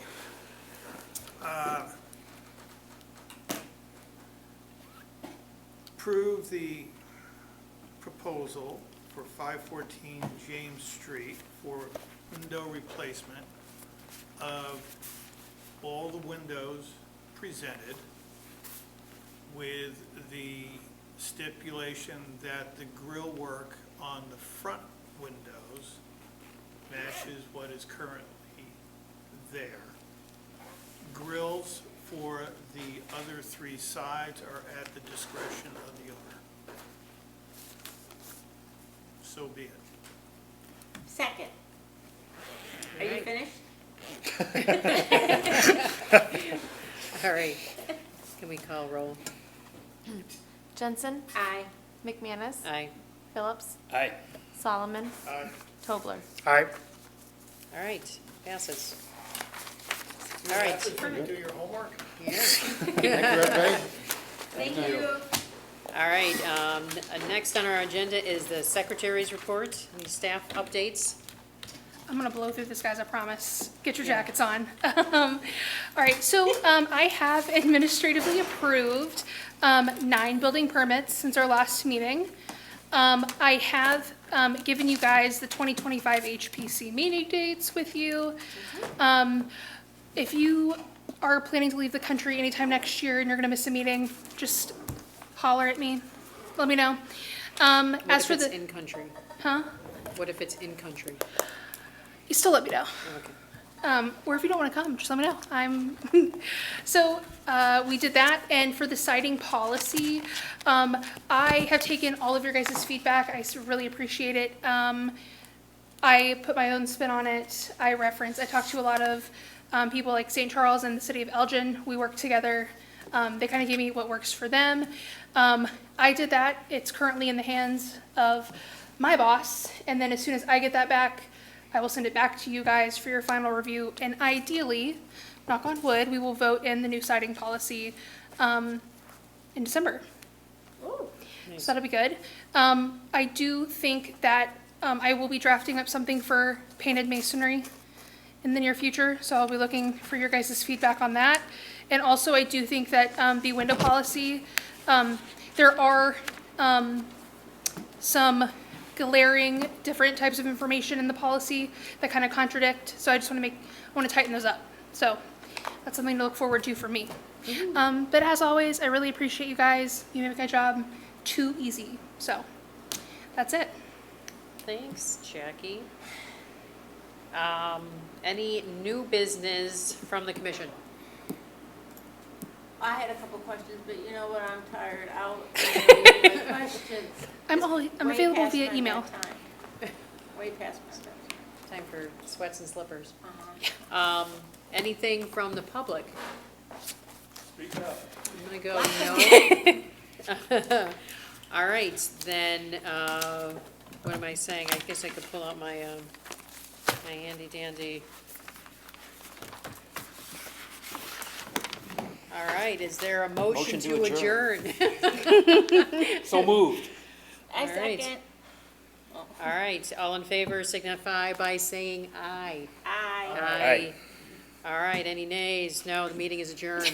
Approve the proposal for 514 James Street for window replacement of all the windows presented with the stipulation that the grill work on the front windows matches what is currently there. Grills for the other three sides are at the discretion of the owner. So be it. Second. Are you finished? All right, can we call roll? Jensen, Aye. McManus, Aye. Phillips, Aye. Solomon, Aye. Tobler. All right, All right, passes. All right, Do your homework. yeah. Thank you, everybody. Thank you. All right, next on our agenda is the secretary's report, any staff updates? I'm gonna blow through this, guys, I promise. Get your jackets on. All right, so I have administratively approved 9 building permits since our last meeting. I have given you guys the 2025 HPC meeting dates with you. If you are planning to leave the country anytime next year and you're gonna miss a meeting, just holler at me, let me know. What As if for it's the, in-country? huh? What if it's in-country? You still let me know. Okay. Or if you don't want to come, just let me know. So we did that, and for the citing policy, I have taken all of your guys' feedback. I really appreciate it. I put my own spin on it. I talked to a lot of people like St. Charles and the city of Elgin. We worked together. They kind of gave me what works for them. I did that. It's currently in the hands of my boss, and then as soon as I get that back, I will send it back to you guys for your final review, and ideally, knock on wood, we will vote in the new citing policy in December. So that'll be good. I do think that I will be drafting up something for painted masonry in the near future, so I'll be looking for your guys' feedback on that. And also, I do think that the window policy, there are some glaring different types of information in the policy that kind of contradict, so I just want to tighten those up. So that's something to look forward to for me. But as always, I really appreciate you guys. You make my job too easy. So that's it. Thanks, Jackie. Any new business from the commission? I had a couple questions, but you know what, I'm tired. I'll answer my questions. I'm Way available past via my email. bedtime. Way past my bedtime. Time for sweats and slippers. Uh-huh. Anything from the public? Speak up. I'm gonna go no. All right, then, what am I saying? I guess I could pull out my, my handy dandy. All right, is there a motion Motion to to adjourn? So moved. I All right. second. All right, all in favor signify by saying aye. Aye. Aye. All right, any nays? No, the meeting is adjourned.